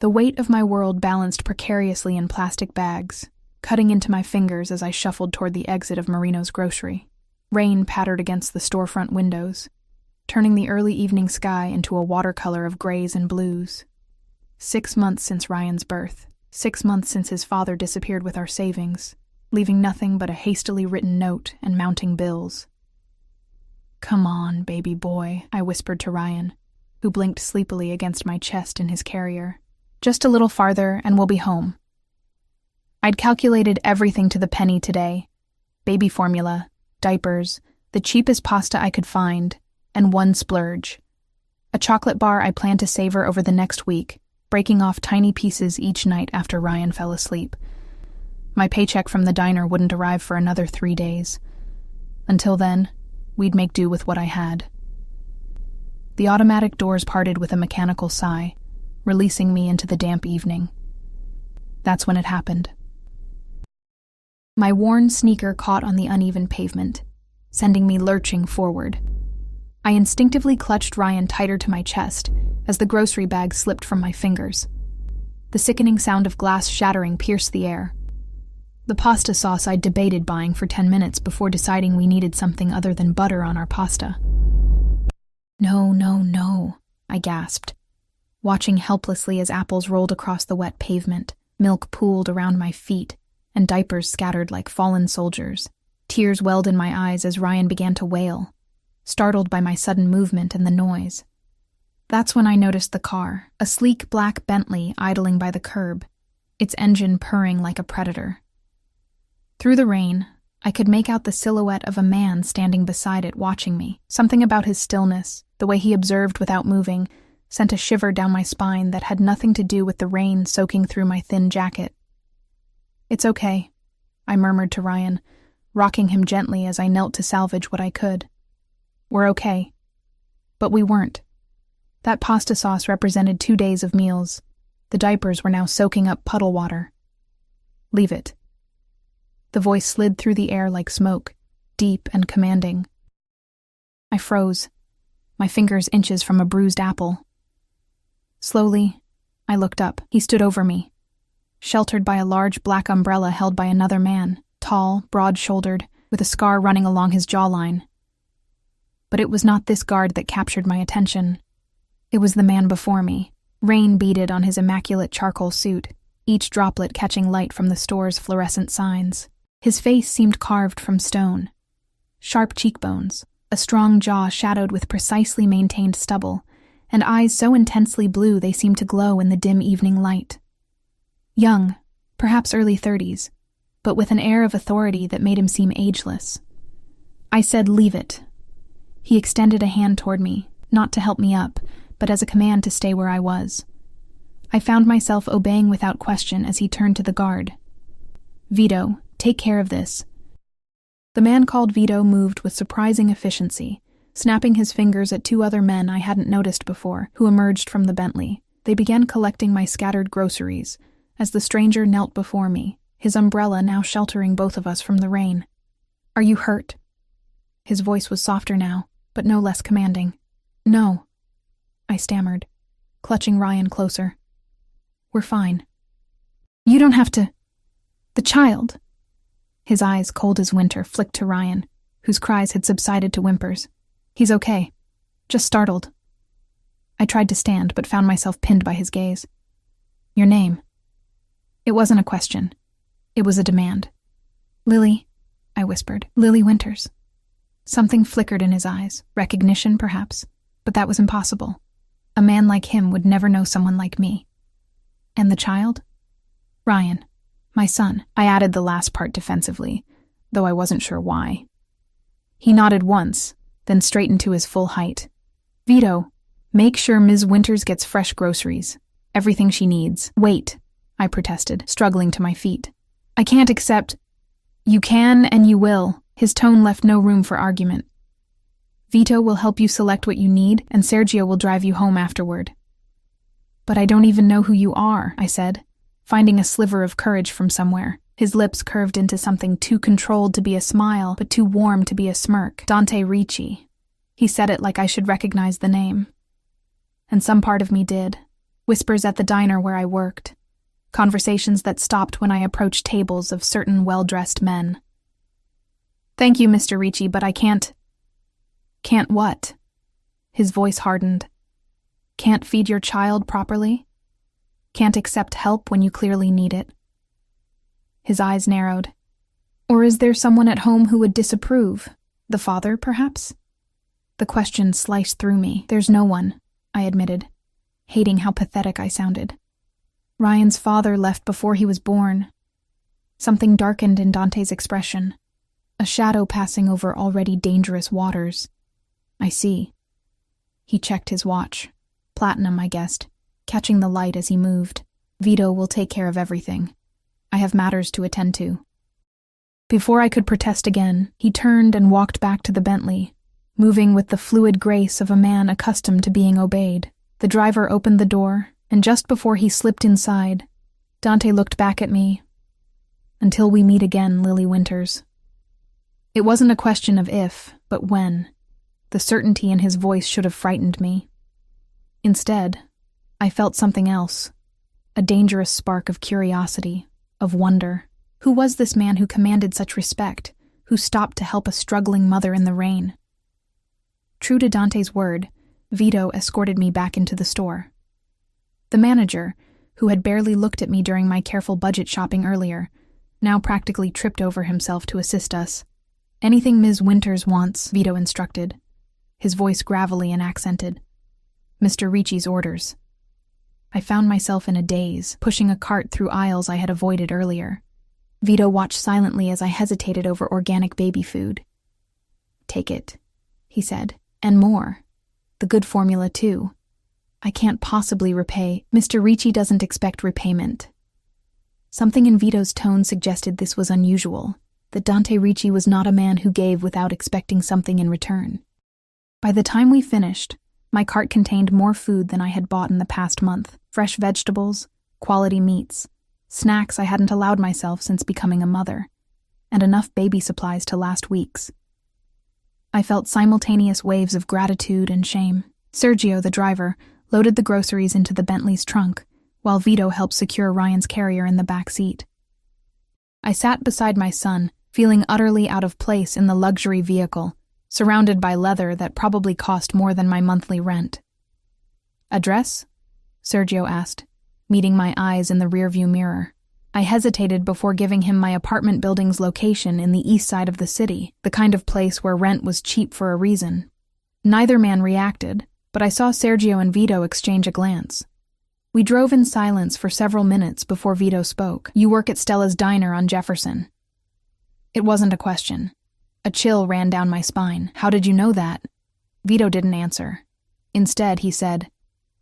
The weight of my world balanced precariously in plastic bags, cutting into my fingers as I shuffled toward the exit of Marino's grocery. Rain pattered against the storefront windows, turning the early evening sky into a watercolor of grays and blues. 6 months since Ryan's birth. 6 months since his father disappeared with our savings, leaving nothing but a hastily written note and mounting bills. "Come on, baby boy," I whispered to Ryan, who blinked sleepily against my chest in his carrier. "Just a little farther and we'll be home." I'd calculated everything to the penny today. Baby formula, diapers, the cheapest pasta I could find, and one splurge. A chocolate bar I planned to savor over the next week, breaking off tiny pieces each night after Ryan fell asleep. My paycheck from the diner wouldn't arrive for another 3 days. Until then, we'd make do with what I had. The automatic doors parted with a mechanical sigh, releasing me into the damp evening. That's when it happened. My worn sneaker caught on the uneven pavement, sending me lurching forward. I instinctively clutched Ryan tighter to my chest as the grocery bag slipped from my fingers. The sickening sound of glass shattering pierced the air. The pasta sauce I'd debated buying for 10 minutes before deciding we needed something other than butter on our pasta. "No, no, no," I gasped, watching helplessly as apples rolled across the wet pavement, milk pooled around my feet, and diapers scattered like fallen soldiers. Tears welled in my eyes as Ryan began to wail, startled by my sudden movement and the noise. That's when I noticed the car, a sleek black Bentley idling by the curb, its engine purring like a predator. Through the rain, I could make out the silhouette of a man standing beside it watching me. Something about his stillness, the way he observed without moving, sent a shiver down my spine that had nothing to do with the rain soaking through my thin jacket. "It's okay," I murmured to Ryan, rocking him gently as I knelt to salvage what I could. "We're okay." But we weren't. That pasta sauce represented 2 days of meals. The diapers were now soaking up puddle water. "Leave it." The voice slid through the air like smoke, deep and commanding. I froze, my fingers inches from a bruised apple. Slowly, I looked up. He stood over me, sheltered by a large black umbrella held by another man, tall, broad-shouldered, with a scar running along his jawline. But it was not this guard that captured my attention. It was the man before me, rain beaded on his immaculate charcoal suit, each droplet catching light from the store's fluorescent signs. His face seemed carved from stone. Sharp cheekbones, a strong jaw shadowed with precisely maintained stubble, and eyes so intensely blue they seemed to glow in the dim evening light. Young, perhaps early 30s, but with an air of authority that made him seem ageless. I said, "Leave it." He extended a hand toward me, not to help me up, but as a command to stay where I was. I found myself obeying without question as he turned to the guard. "Vito, take care of this." The man called Vito moved with surprising efficiency, snapping his fingers at 2 other men I hadn't noticed before, who emerged from the Bentley. They began collecting my scattered groceries, as the stranger knelt before me, his umbrella now sheltering both of us from the rain. "Are you hurt?" His voice was softer now, but no less commanding. "No," I stammered, clutching Ryan closer. "We're fine." "You don't have to. The child." His eyes, cold as winter, flicked to Ryan, whose cries had subsided to whimpers. "He's okay. Just startled." I tried to stand, but found myself pinned by his gaze. "Your name?" It wasn't a question. It was a demand. "Lily," I whispered. "Lily Winters." Something flickered in his eyes, recognition perhaps, but that was impossible. A man like him would never know someone like me. "And the child?" "Ryan. My son." I added the last part defensively, though I wasn't sure why. He nodded once, then straightened to his full height. "Vito, make sure Ms. Winters gets fresh groceries. Everything she needs." "Wait," I protested, struggling to my feet. "I can't accept—" "You can and you will." His tone left no room for argument. "Vito will help you select what you need, and Sergio will drive you home afterward." "But I don't even know who you are," I said, finding a sliver of courage from somewhere. His lips curved into something too controlled to be a smile, but too warm to be a smirk. "Dante Ricci." He said it like I should recognize the name. And some part of me did, whispers at the diner where I worked, conversations that stopped when I approached tables of certain well-dressed men. "Thank you, Mr. Ricci, but I can't." "Can't what?" His voice hardened. "Can't feed your child properly? Can't accept help when you clearly need it?" His eyes narrowed. "Or is there someone at home who would disapprove? The father, perhaps?" The question sliced through me. "There's no one," I admitted, hating how pathetic I sounded. "Ryan's father left before he was born." Something darkened in Dante's expression, a shadow passing over already dangerous waters. "I see." He checked his watch. Platinum, I guessed, catching the light as he moved. "Vito will take care of everything. I have matters to attend to." Before I could protest again, he turned and walked back to the Bentley, moving with the fluid grace of a man accustomed to being obeyed. The driver opened the door, and just before he slipped inside, Dante looked back at me. "Until we meet again, Lily Winters." It wasn't a question of if, but when. The certainty in his voice should have frightened me. Instead, I felt something else, a dangerous spark of curiosity, of wonder. Who was this man who commanded such respect, who stopped to help a struggling mother in the rain? True to Dante's word, Vito escorted me back into the store. The manager, who had barely looked at me during my careful budget shopping earlier, now practically tripped over himself to assist us. "Anything Ms. Winters wants," Vito instructed, his voice gravelly and accented. "Mr. Ricci's orders." I found myself in a daze, pushing a cart through aisles I had avoided earlier. Vito watched silently as I hesitated over organic baby food. "Take it," he said, "and more. The good formula, too. I can't possibly repay. Mr. Ricci doesn't expect repayment." Something in Vito's tone suggested this was unusual, that Dante Ricci was not a man who gave without expecting something in return. By the time we finished, my cart contained more food than I had bought in the past month: fresh vegetables, quality meats, snacks I hadn't allowed myself since becoming a mother, and enough baby supplies to last weeks. I felt simultaneous waves of gratitude and shame. Sergio, the driver, loaded the groceries into the Bentley's trunk, while Vito helped secure Ryan's carrier in the back seat. I sat beside my son, feeling utterly out of place in the luxury vehicle, surrounded by leather that probably cost more than my monthly rent. "Address?" Sergio asked, meeting my eyes in the rearview mirror. I hesitated before giving him my apartment building's location in the east side of the city, the kind of place where rent was cheap for a reason. Neither man reacted, but I saw Sergio and Vito exchange a glance. We drove in silence for several minutes before Vito spoke. "You work at Stella's Diner on Jefferson." It wasn't a question. A chill ran down my spine. "How did you know that?" Vito didn't answer. Instead, he said,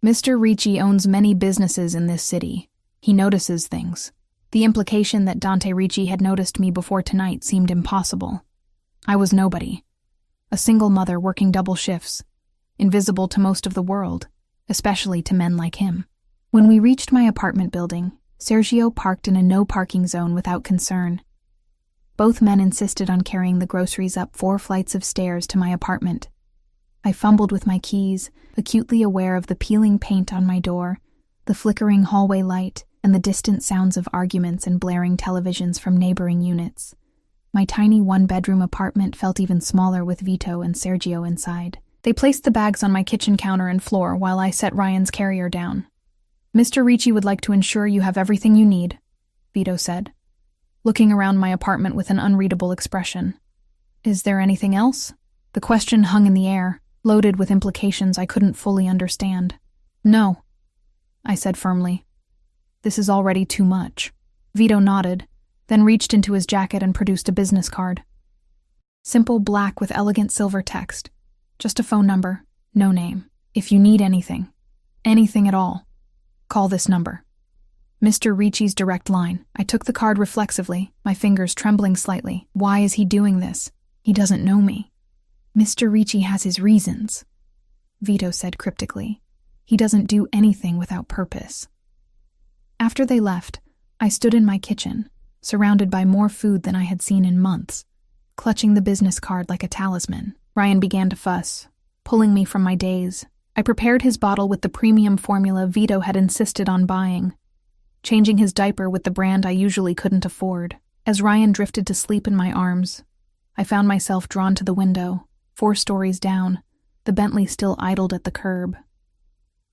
"Mr. Ricci owns many businesses in this city. He notices things." The implication that Dante Ricci had noticed me before tonight seemed impossible. I was nobody. A single mother working double shifts, invisible to most of the world, especially to men like him. When we reached my apartment building, Sergio parked in a no-parking zone without concern. Both men insisted on carrying the groceries up 4 flights of stairs to my apartment. I fumbled with my keys, acutely aware of the peeling paint on my door, the flickering hallway light, and the distant sounds of arguments and blaring televisions from neighboring units. My tiny one-bedroom apartment felt even smaller with Vito and Sergio inside. They placed the bags on my kitchen counter and floor while I set Ryan's carrier down. "Mr. Ricci would like to ensure you have everything you need," Vito said, looking around my apartment with an unreadable expression. "Is there anything else?" The question hung in the air, loaded with implications I couldn't fully understand. "No," I said firmly. "This is already too much." Vito nodded, then reached into his jacket and produced a business card. Simple black with elegant silver text. Just a phone number, no name. "If you need anything at all, call this number." Mr. Ricci's direct line. I took the card reflexively, my fingers trembling slightly. Why is he doing this? He doesn't know me. "Mr. Ricci has his reasons," Vito said cryptically. "He doesn't do anything without purpose." After they left, I stood in my kitchen, surrounded by more food than I had seen in months, clutching the business card like a talisman. Ryan began to fuss, pulling me from my daze. I prepared his bottle with the premium formula Vito had insisted on buying, changing his diaper with the brand I usually couldn't afford. As Ryan drifted to sleep in my arms, I found myself drawn to the window, 4 stories down. The Bentley still idled at the curb.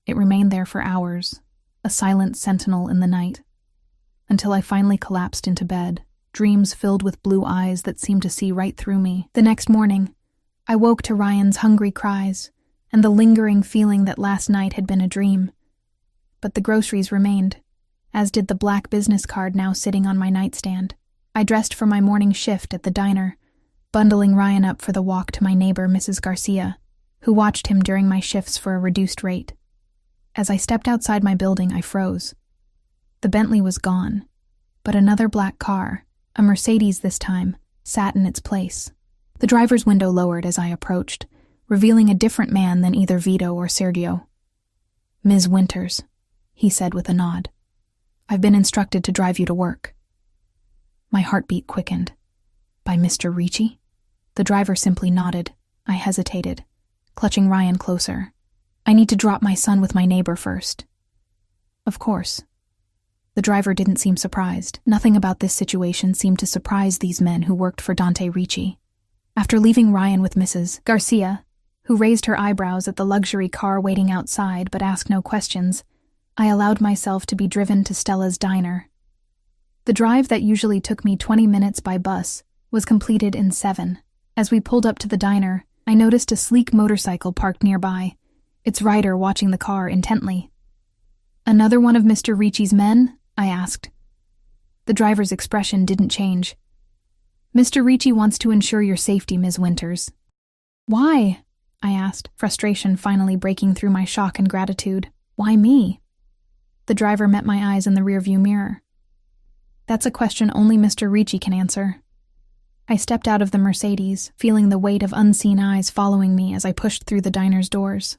It remained there for hours, a silent sentinel in the night, until I finally collapsed into bed, dreams filled with blue eyes that seemed to see right through me. The next morning, I woke to Ryan's hungry cries and the lingering feeling that last night had been a dream. But the groceries remained, as did the black business card now sitting on my nightstand. I dressed for my morning shift at the diner, bundling Ryan up for the walk to my neighbor, Mrs. Garcia, who watched him during my shifts for a reduced rate. As I stepped outside my building, I froze. The Bentley was gone, but another black car, a Mercedes this time, sat in its place. The driver's window lowered as I approached, revealing a different man than either Vito or Sergio. "Ms. Winters," he said with a nod. "I've been instructed to drive you to work." My heartbeat quickened. "By Mr. Ricci?" The driver simply nodded. I hesitated, clutching Ryan closer. "I need to drop my son with my neighbor first." "Of course." The driver didn't seem surprised. Nothing about this situation seemed to surprise these men who worked for Dante Ricci. After leaving Ryan with Mrs. Garcia, who raised her eyebrows at the luxury car waiting outside but asked no questions, I allowed myself to be driven to Stella's diner. The drive that usually took me 20 minutes by bus was completed in 7. As we pulled up to the diner, I noticed a sleek motorcycle parked nearby, its rider watching the car intently. "Another one of Mr. Ricci's men?" I asked. The driver's expression didn't change. "Mr. Ricci wants to ensure your safety, Ms. Winters." "Why?" I asked, frustration finally breaking through my shock and gratitude. "Why me?" The driver met my eyes in the rearview mirror. "That's a question only Mr. Ricci can answer." I stepped out of the Mercedes, feeling the weight of unseen eyes following me as I pushed through the diner's doors.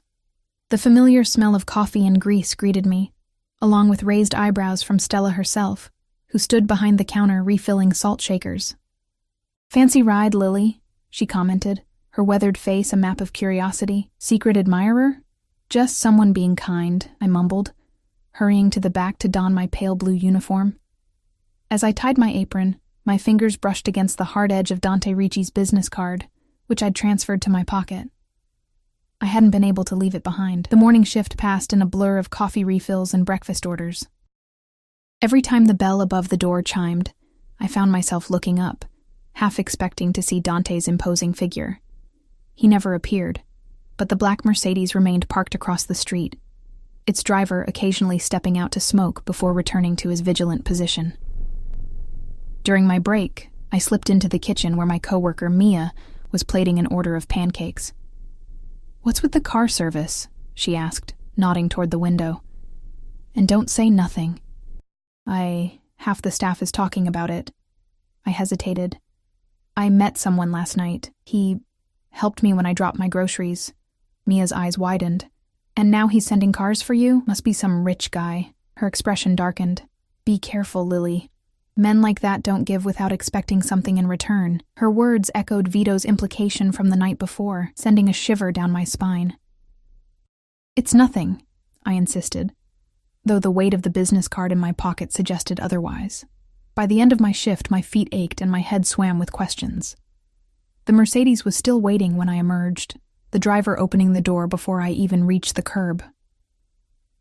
The familiar smell of coffee and grease greeted me, along with raised eyebrows from Stella herself, who stood behind the counter refilling salt shakers. "Fancy ride, Lily," she commented, her weathered face a map of curiosity. "Secret admirer?" "Just someone being kind," I mumbled, hurrying to the back to don my pale blue uniform. As I tied my apron, my fingers brushed against the hard edge of Dante Ricci's business card, which I'd transferred to my pocket. I hadn't been able to leave it behind. The morning shift passed in a blur of coffee refills and breakfast orders. Every time the bell above the door chimed, I found myself looking up, half expecting to see Dante's imposing figure. He never appeared, but the black Mercedes remained parked across the street, its driver occasionally stepping out to smoke before returning to his vigilant position. During my break, I slipped into the kitchen where my coworker, Mia, was plating an order of pancakes. "What's with the car service?" she asked, nodding toward the window. "And don't say nothing." Half the staff is talking about it." I hesitated. "I met someone last night. He helped me when I dropped my groceries." Mia's eyes widened. "And now he's sending cars for you? Must be some rich guy." Her expression darkened. "Be careful, Lily. Men like that don't give without expecting something in return." Her words echoed Vito's implication from the night before, sending a shiver down my spine. "It's nothing," I insisted, though the weight of the business card in my pocket suggested otherwise. By the end of my shift, my feet ached and my head swam with questions. The Mercedes was still waiting when I emerged, the driver opening the door before I even reached the curb.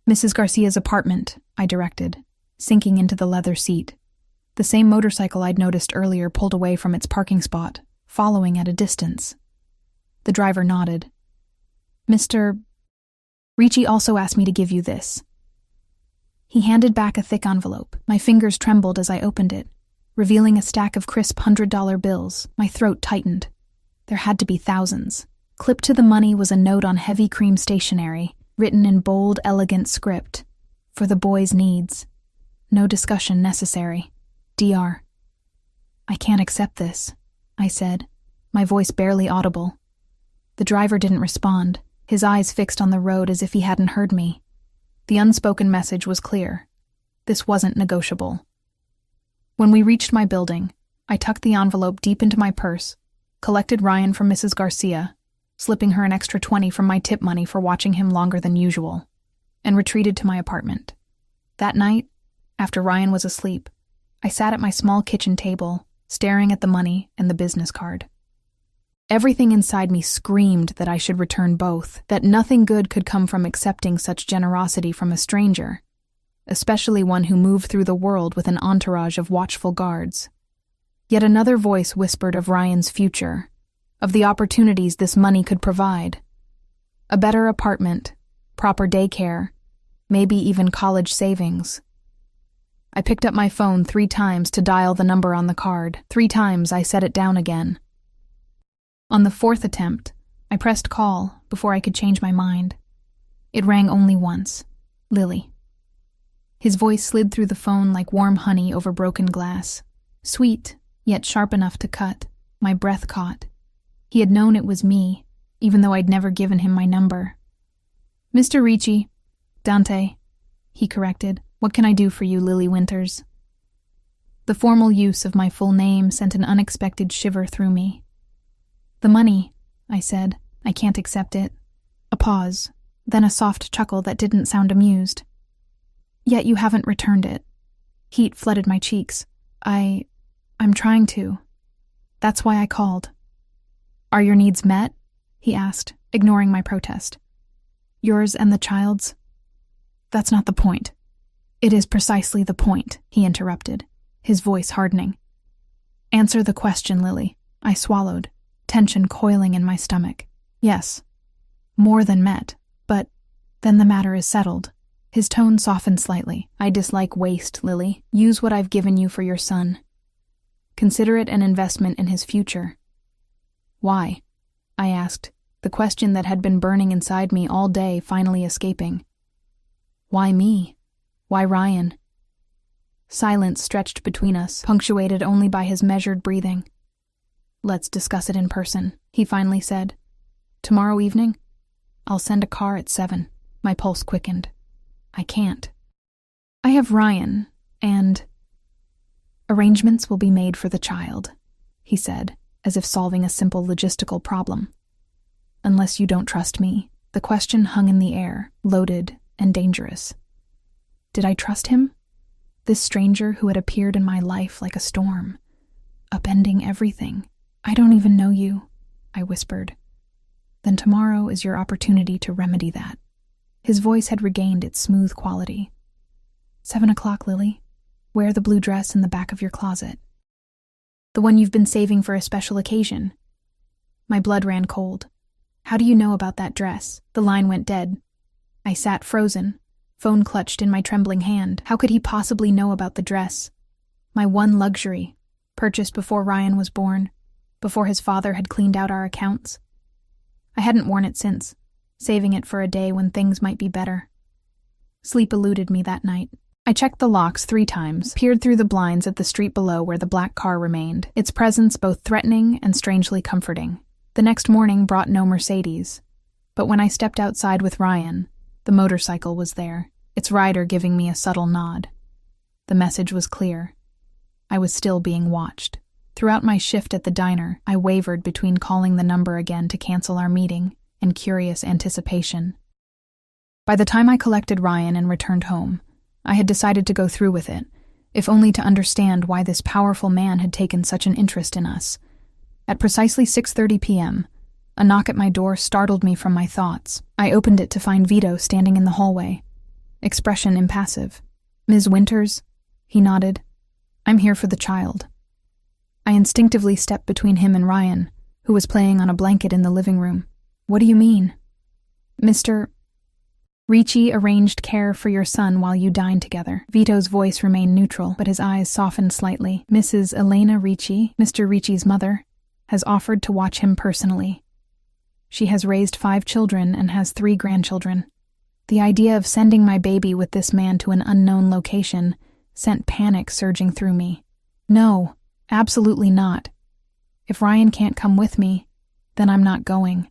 "Mrs. Garcia's apartment," I directed, sinking into the leather seat. The same motorcycle I'd noticed earlier pulled away from its parking spot, following at a distance. The driver nodded. "Mr. Ricci also asked me to give you this." He handed back a thick envelope. My fingers trembled as I opened it, revealing a stack of crisp $100 bills. My throat tightened. There had to be thousands. Clipped to the money was a note on heavy cream stationery, written in bold, elegant script. "For the boy's needs. No discussion necessary. Dr." "I can't accept this," I said, my voice barely audible. The driver didn't respond, his eyes fixed on the road as if he hadn't heard me. The unspoken message was clear. This wasn't negotiable. When we reached my building, I tucked the envelope deep into my purse, collected Ryan from Mrs. Garcia, slipping her an extra 20 from my tip money for watching him longer than usual, and retreated to my apartment. That night, after Ryan was asleep, I sat at my small kitchen table, staring at the money and the business card. Everything inside me screamed that I should return both, that nothing good could come from accepting such generosity from a stranger, especially one who moved through the world with an entourage of watchful guards. Yet another voice whispered of Ryan's future, of the opportunities this money could provide. A better apartment, proper daycare, maybe even college savings. I picked up my phone 3 times to dial the number on the card. 3 times I set it down again. On the 4th attempt, I pressed call before I could change my mind. It rang only once. Lily. His voice slid through the phone like warm honey over broken glass. Sweet, yet sharp enough to cut. My breath caught. He had known it was me, even though I'd never given him my number. Mr. Ricci. Dante, he corrected. What can I do for you, Lily Winters? The formal use of my full name sent an unexpected shiver through me. The money, I said. I can't accept it. A pause, then a soft chuckle that didn't sound amused. Yet you haven't returned it. Heat flooded my cheeks. I'm trying to. That's why I called. Are your needs met? He asked, ignoring my protest. Yours and the child's? That's not the point. It is precisely the point, he interrupted, his voice hardening. Answer the question, Lily. I swallowed, tension coiling in my stomach. Yes, more than met, but then the matter is settled. His tone softened slightly. I dislike waste, Lily. Use what I've given you for your son. Consider it an investment in his future. Why? I asked, the question that had been burning inside me all day finally escaping. Why me? Why Ryan? Silence stretched between us, punctuated only by his measured breathing. Let's discuss it in person, he finally said. Tomorrow evening? I'll send a car at 7. My pulse quickened. I can't. I have Ryan, and arrangements will be made for the child, he said, as if solving a simple logistical problem. Unless you don't trust me, the question hung in the air, loaded and dangerous. Did I trust him? This stranger who had appeared in my life like a storm, upending everything. I don't even know you, I whispered. Then tomorrow is your opportunity to remedy that. His voice had regained its smooth quality. 7 o'clock, Lily. Wear the blue dress in the back of your closet. The one you've been saving for a special occasion. My blood ran cold. How do you know about that dress? The line went dead. I sat frozen, phone clutched in my trembling hand. How could he possibly know about the dress? My one luxury, purchased before Ryan was born, before his father had cleaned out our accounts. I hadn't worn it since, saving it for a day when things might be better. Sleep eluded me that night. I checked the locks 3 times, peered through the blinds at the street below where the black car remained, its presence both threatening and strangely comforting. The next morning brought no Mercedes, but when I stepped outside with Ryan, the motorcycle was there, its rider giving me a subtle nod. The message was clear. I was still being watched. Throughout my shift at the diner, I wavered between calling the number again to cancel our meeting and curious anticipation. By the time I collected Ryan and returned home, I had decided to go through with it, if only to understand why this powerful man had taken such an interest in us. At precisely 6:30 p.m., a knock at my door startled me from my thoughts. I opened it to find Vito standing in the hallway, expression impassive. Ms. Winters? He nodded. I'm here for the child. I instinctively stepped between him and Ryan, who was playing on a blanket in the living room. What do you mean? Mr. Ricci arranged care for your son while you dined together. Vito's voice remained neutral, but his eyes softened slightly. Mrs. Elena Ricci, Mr. Ricci's mother, has offered to watch him personally. She has raised 5 children and has 3 grandchildren. The idea of sending my baby with this man to an unknown location sent panic surging through me. No, absolutely not. If Ryan can't come with me, then I'm not going.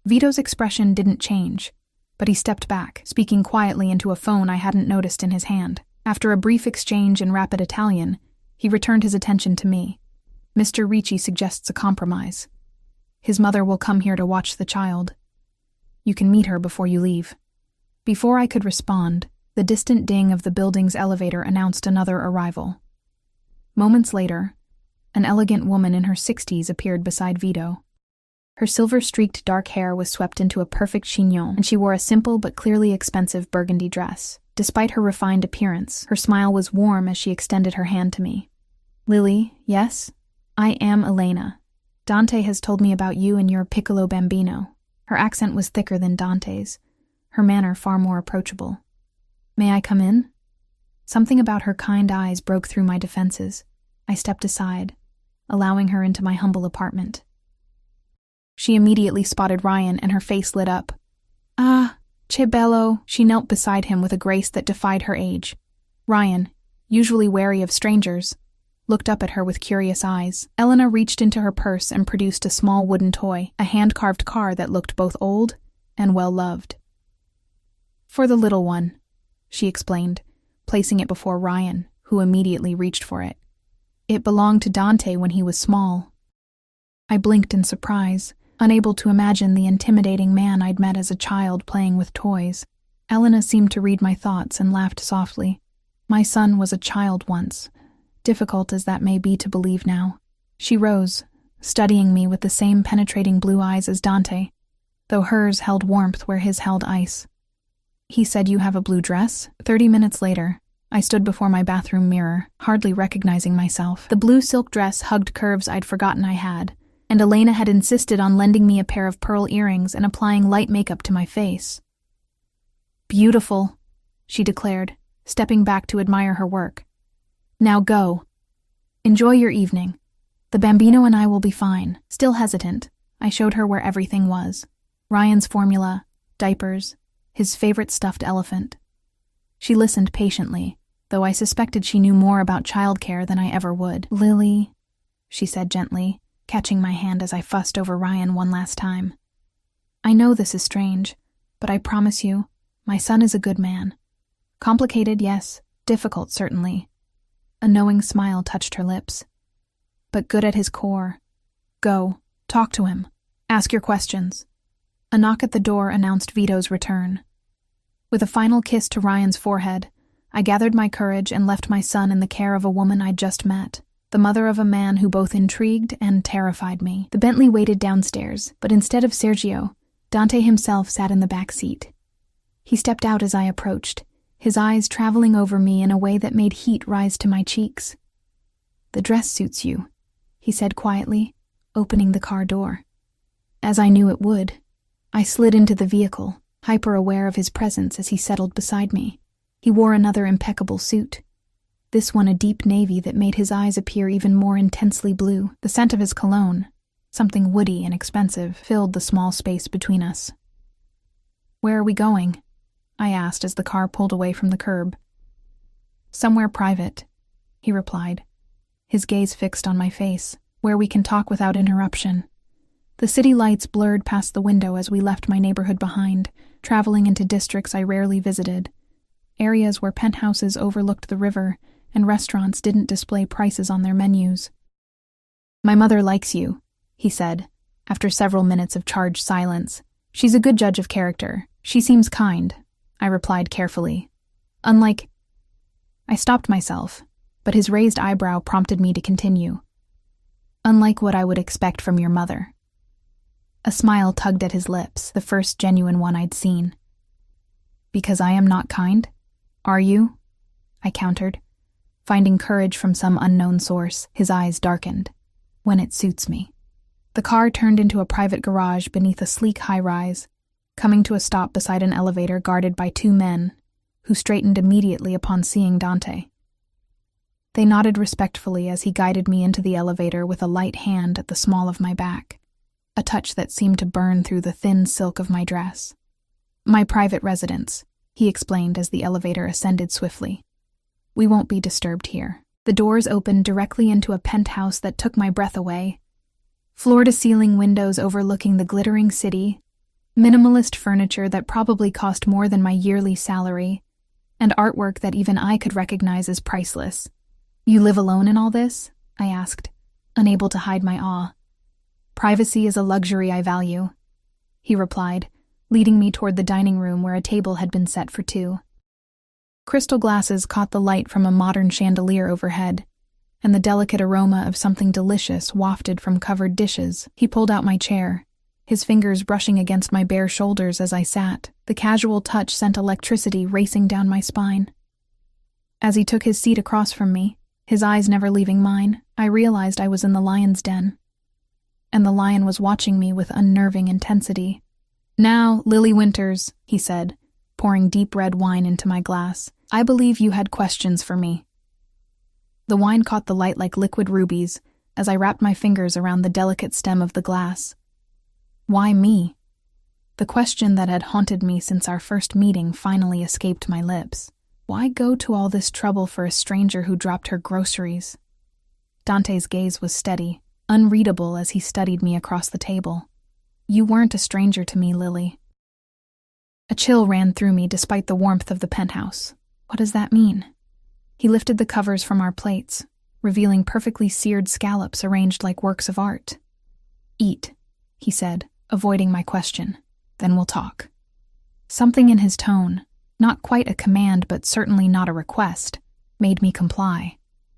Vito's expression didn't change, but he stepped back, speaking quietly into a phone I hadn't noticed in his hand. After a brief exchange in rapid Italian, he returned his attention to me. Mr. Ricci suggests a compromise. His mother will come here to watch the child. You can meet her before you leave." Before I could respond, the distant ding of the building's elevator announced another arrival. Moments later, an elegant woman in her 60s appeared beside Vito. Her silver-streaked dark hair was swept into a perfect chignon, and she wore a simple but clearly expensive burgundy dress. Despite her refined appearance, her smile was warm as she extended her hand to me. "Lily, yes? I am Elena. Dante has told me about you and your piccolo bambino." Her accent was thicker than Dante's, her manner far more approachable. "May I come in?" Something about her kind eyes broke through my defenses. I stepped aside, allowing her into my humble apartment. She immediately spotted Ryan, and her face lit up. "Ah, che bello." She knelt beside him with a grace that defied her age. Ryan, usually wary of strangers, looked up at her with curious eyes. Elena reached into her purse and produced a small wooden toy, a hand-carved car that looked both old and well-loved. "For the little one," she explained, placing it before Ryan, who immediately reached for it. "It belonged to Dante when he was small." I blinked in surprise, unable to imagine the intimidating man I'd met as a child playing with toys. Elena seemed to read my thoughts and laughed softly. My son was a child once, difficult as that may be to believe now. She rose, studying me with the same penetrating blue eyes as Dante, though hers held warmth where his held ice. "He said you have a blue dress?" 30 minutes later, I stood before my bathroom mirror, hardly recognizing myself. The blue silk dress hugged curves I'd forgotten I had, and Elena had insisted on lending me a pair of pearl earrings and applying light makeup to my face. "Beautiful," she declared, stepping back to admire her work. "Now go. Enjoy your evening. The bambino and I will be fine." Still hesitant, I showed her where everything was. Ryan's formula, diapers, his favorite stuffed elephant. She listened patiently, though I suspected she knew more about childcare than I ever would. "Lily," she said gently, catching my hand as I fussed over Ryan one last time. "I know this is strange, but I promise you, my son is a good man. Complicated, yes. Difficult, certainly." A knowing smile touched her lips. "But good at his core. Go, talk to him. Ask your questions." A knock at the door announced Vito's return. With a final kiss to Ryan's forehead, I gathered my courage and left my son in the care of a woman I'd just met, the mother of a man who both intrigued and terrified me. The Bentley waited downstairs, but instead of Sergio, Dante himself sat in the back seat. He stepped out as I approached, his eyes traveling over me in a way that made heat rise to my cheeks. "The dress suits you," he said quietly, opening the car door. As I knew it would, I slid into the vehicle, hyper-aware of his presence as he settled beside me. He wore another impeccable suit, this one a deep navy that made his eyes appear even more intensely blue. The scent of his cologne, something woody and expensive, filled the small space between us. "Where are we going?" I asked as the car pulled away from the curb. "Somewhere private," he replied, his gaze fixed on my face, "where we can talk without interruption." The city lights blurred past the window as we left my neighborhood behind, traveling into districts I rarely visited, areas where penthouses overlooked the river and restaurants didn't display prices on their menus. "My mother likes you," he said, after several minutes of charged silence. "She's a good judge of character. She seems kind," I replied carefully. "Unlike—" I stopped myself, but his raised eyebrow prompted me to continue. "Unlike what I would expect from your mother." A smile tugged at his lips, the first genuine one I'd seen. "Because I am not kind? Are you?" I countered. Finding courage from some unknown source, his eyes darkened. "When it suits me." The car turned into a private garage beneath a sleek high-rise, coming to a stop beside an elevator guarded by 2 men, who straightened immediately upon seeing Dante. They nodded respectfully as he guided me into the elevator with a light hand at the small of my back, a touch that seemed to burn through the thin silk of my dress. "My private residence," he explained as the elevator ascended swiftly. "We won't be disturbed here." The doors opened directly into a penthouse that took my breath away. Floor-to-ceiling windows overlooking the glittering city, minimalist furniture that probably cost more than my yearly salary, and artwork that even I could recognize as priceless. "You live alone in all this?" I asked, unable to hide my awe. Privacy is a luxury I value, he replied, leading me toward the dining room where a table had been set for two. Crystal glasses caught the light from a modern chandelier overhead, and the delicate aroma of something delicious wafted from covered dishes. He pulled out my chair, his fingers brushing against my bare shoulders as I sat. The casual touch sent electricity racing down my spine. As he took his seat across from me, his eyes never leaving mine, I realized I was in the lion's den. And the lion was watching me with unnerving intensity. "Now, Lily Winters," he said, pouring deep red wine into my glass, "I believe you had questions for me." The wine caught the light like liquid rubies as I wrapped my fingers around the delicate stem of the glass. Why me? The question that had haunted me since our first meeting finally escaped my lips. Why go to all this trouble for a stranger who dropped her groceries? Dante's gaze was steady, unreadable as he studied me across the table. "You weren't a stranger to me, Lily." A chill ran through me despite the warmth of the penthouse. What does that mean? He lifted the covers from our plates, revealing perfectly seared scallops arranged like works of art. "Eat," he said, avoiding my question. "Then we'll talk." Something in his tone, not quite a command but certainly not a request, made me comply.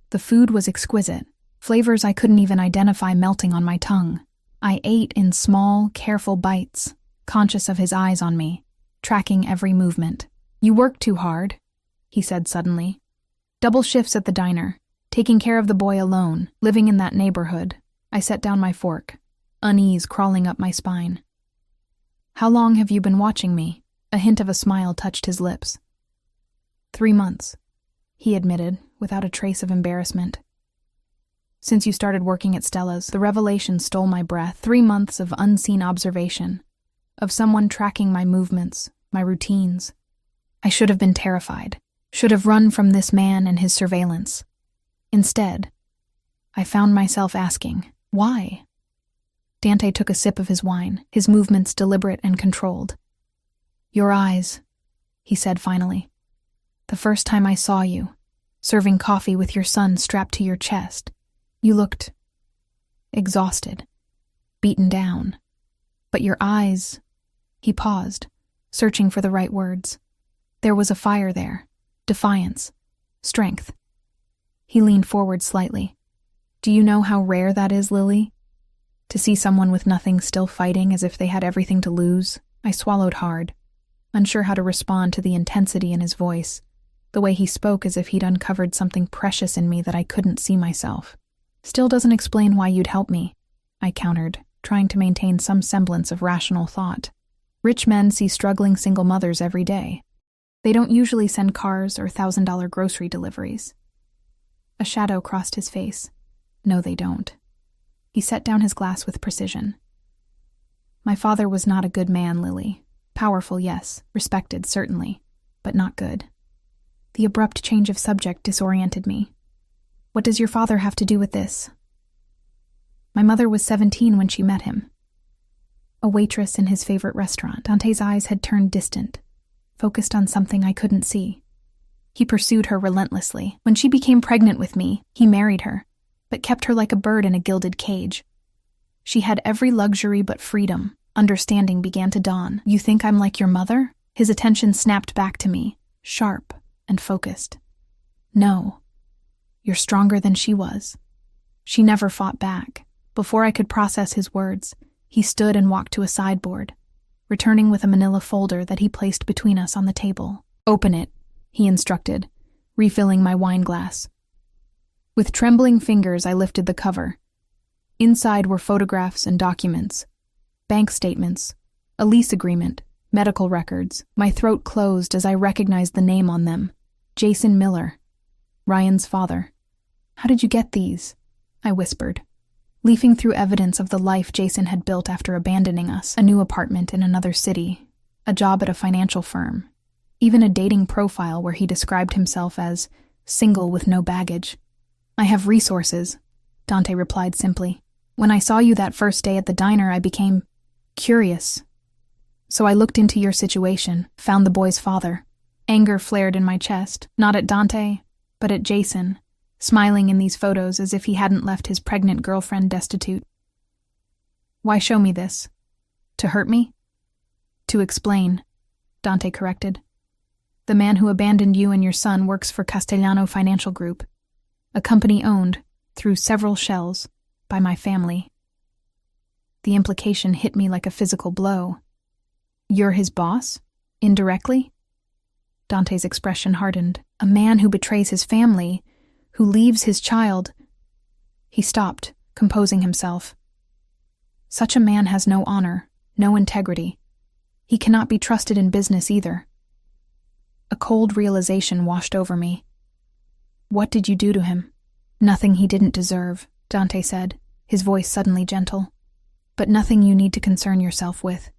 The food was exquisite, flavors I couldn't even identify melting on my tongue. I ate in small, careful bites, conscious of his eyes on me, tracking every movement. "You work too hard," he said suddenly. "Double shifts at the diner, taking care of the boy alone, living in that neighborhood." I set down my fork, unease crawling up my spine. "How long have you been watching me?" A hint of a smile touched his lips. 3 months, he admitted, without a trace of embarrassment. "Since you started working at Stella's, the revelation stole my breath. 3 months of unseen observation, of someone tracking my movements, my routines. I should have been terrified, should have run from this man and his surveillance. Instead, I found myself asking, why? Dante took a sip of his wine, his movements deliberate and controlled. "Your eyes," he said finally. "The first time I saw you, serving coffee with your son strapped to your chest, you looked exhausted, beaten down. But your eyes..." He paused, searching for the right words. There was a fire there, defiance, strength. He leaned forward slightly. "Do you know how rare that is, Lily? To see someone with nothing still fighting as if they had everything to lose?" I swallowed hard, unsure how to respond to the intensity in his voice, the way he spoke as if he'd uncovered something precious in me that I couldn't see myself. "Still doesn't explain why you'd help me," I countered, trying to maintain some semblance of rational thought. "Rich men see struggling single mothers every day. They don't usually send cars or $1,000 grocery deliveries." A shadow crossed his face. "No, they don't." He set down his glass with precision. "My father was not a good man, Lily. Powerful, yes. Respected, certainly. But not good." The abrupt change of subject disoriented me. "What does your father have to do with this?" "My mother was 17 when she met him. A waitress in his favorite restaurant." Dante's eyes had turned distant, focused on something I couldn't see. He pursued her relentlessly. "When she became pregnant with me, he married her, but kept her like a bird in a gilded cage. She had every luxury but freedom." Understanding began to dawn. "You think I'm like your mother?" His attention snapped back to me, sharp and focused. "No. You're stronger than she was." She never fought back. Before I could process his words, he stood and walked to a sideboard, returning with a manila folder that he placed between us on the table. "Open it," he instructed, refilling my wine glass. With trembling fingers, I lifted the cover. Inside were photographs and documents, bank statements, a lease agreement, medical records. My throat closed as I recognized the name on them. Jason Miller, Ryan's father. "How did you get these?" I whispered, leafing through evidence of the life Jason had built after abandoning us. A new apartment in another city, a job at a financial firm, even a dating profile where he described himself as single with no baggage. "I have resources," Dante replied simply. "When I saw you that first day at the diner, I became curious. So I looked into your situation, found the boy's father." Anger flared in my chest, not at Dante, but at Jason, smiling in these photos as if he hadn't left his pregnant girlfriend destitute. Why show me this? To hurt me? To explain, Dante corrected. The man who abandoned you and your son works for Castellano Financial Group, a company owned, through several shells, by my family. The implication hit me like a physical blow. You're his boss? Indirectly? Dante's expression hardened. A man who betrays his family, who leaves his child. He stopped, composing himself. Such a man has no honor, no integrity. He cannot be trusted in business either. A cold realization washed over me. What did you do to him? Nothing he didn't deserve, Dante said, his voice suddenly gentle. But nothing you need to concern yourself with.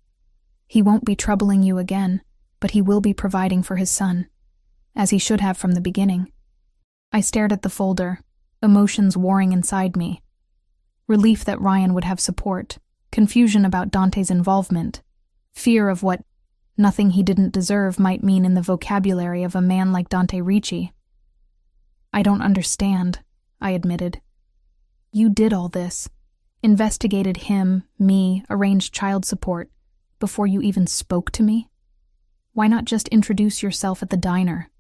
He won't be troubling you again, but he will be providing for his son, as he should have from the beginning. I stared at the folder, emotions warring inside me. Relief that Ryan would have support, confusion about Dante's involvement, fear of what nothing he didn't deserve might mean in the vocabulary of a man like Dante Ricci. I don't understand, I admitted. You did all this, investigated him, me, arranged child support, before you even spoke to me? Why not just introduce yourself at the diner?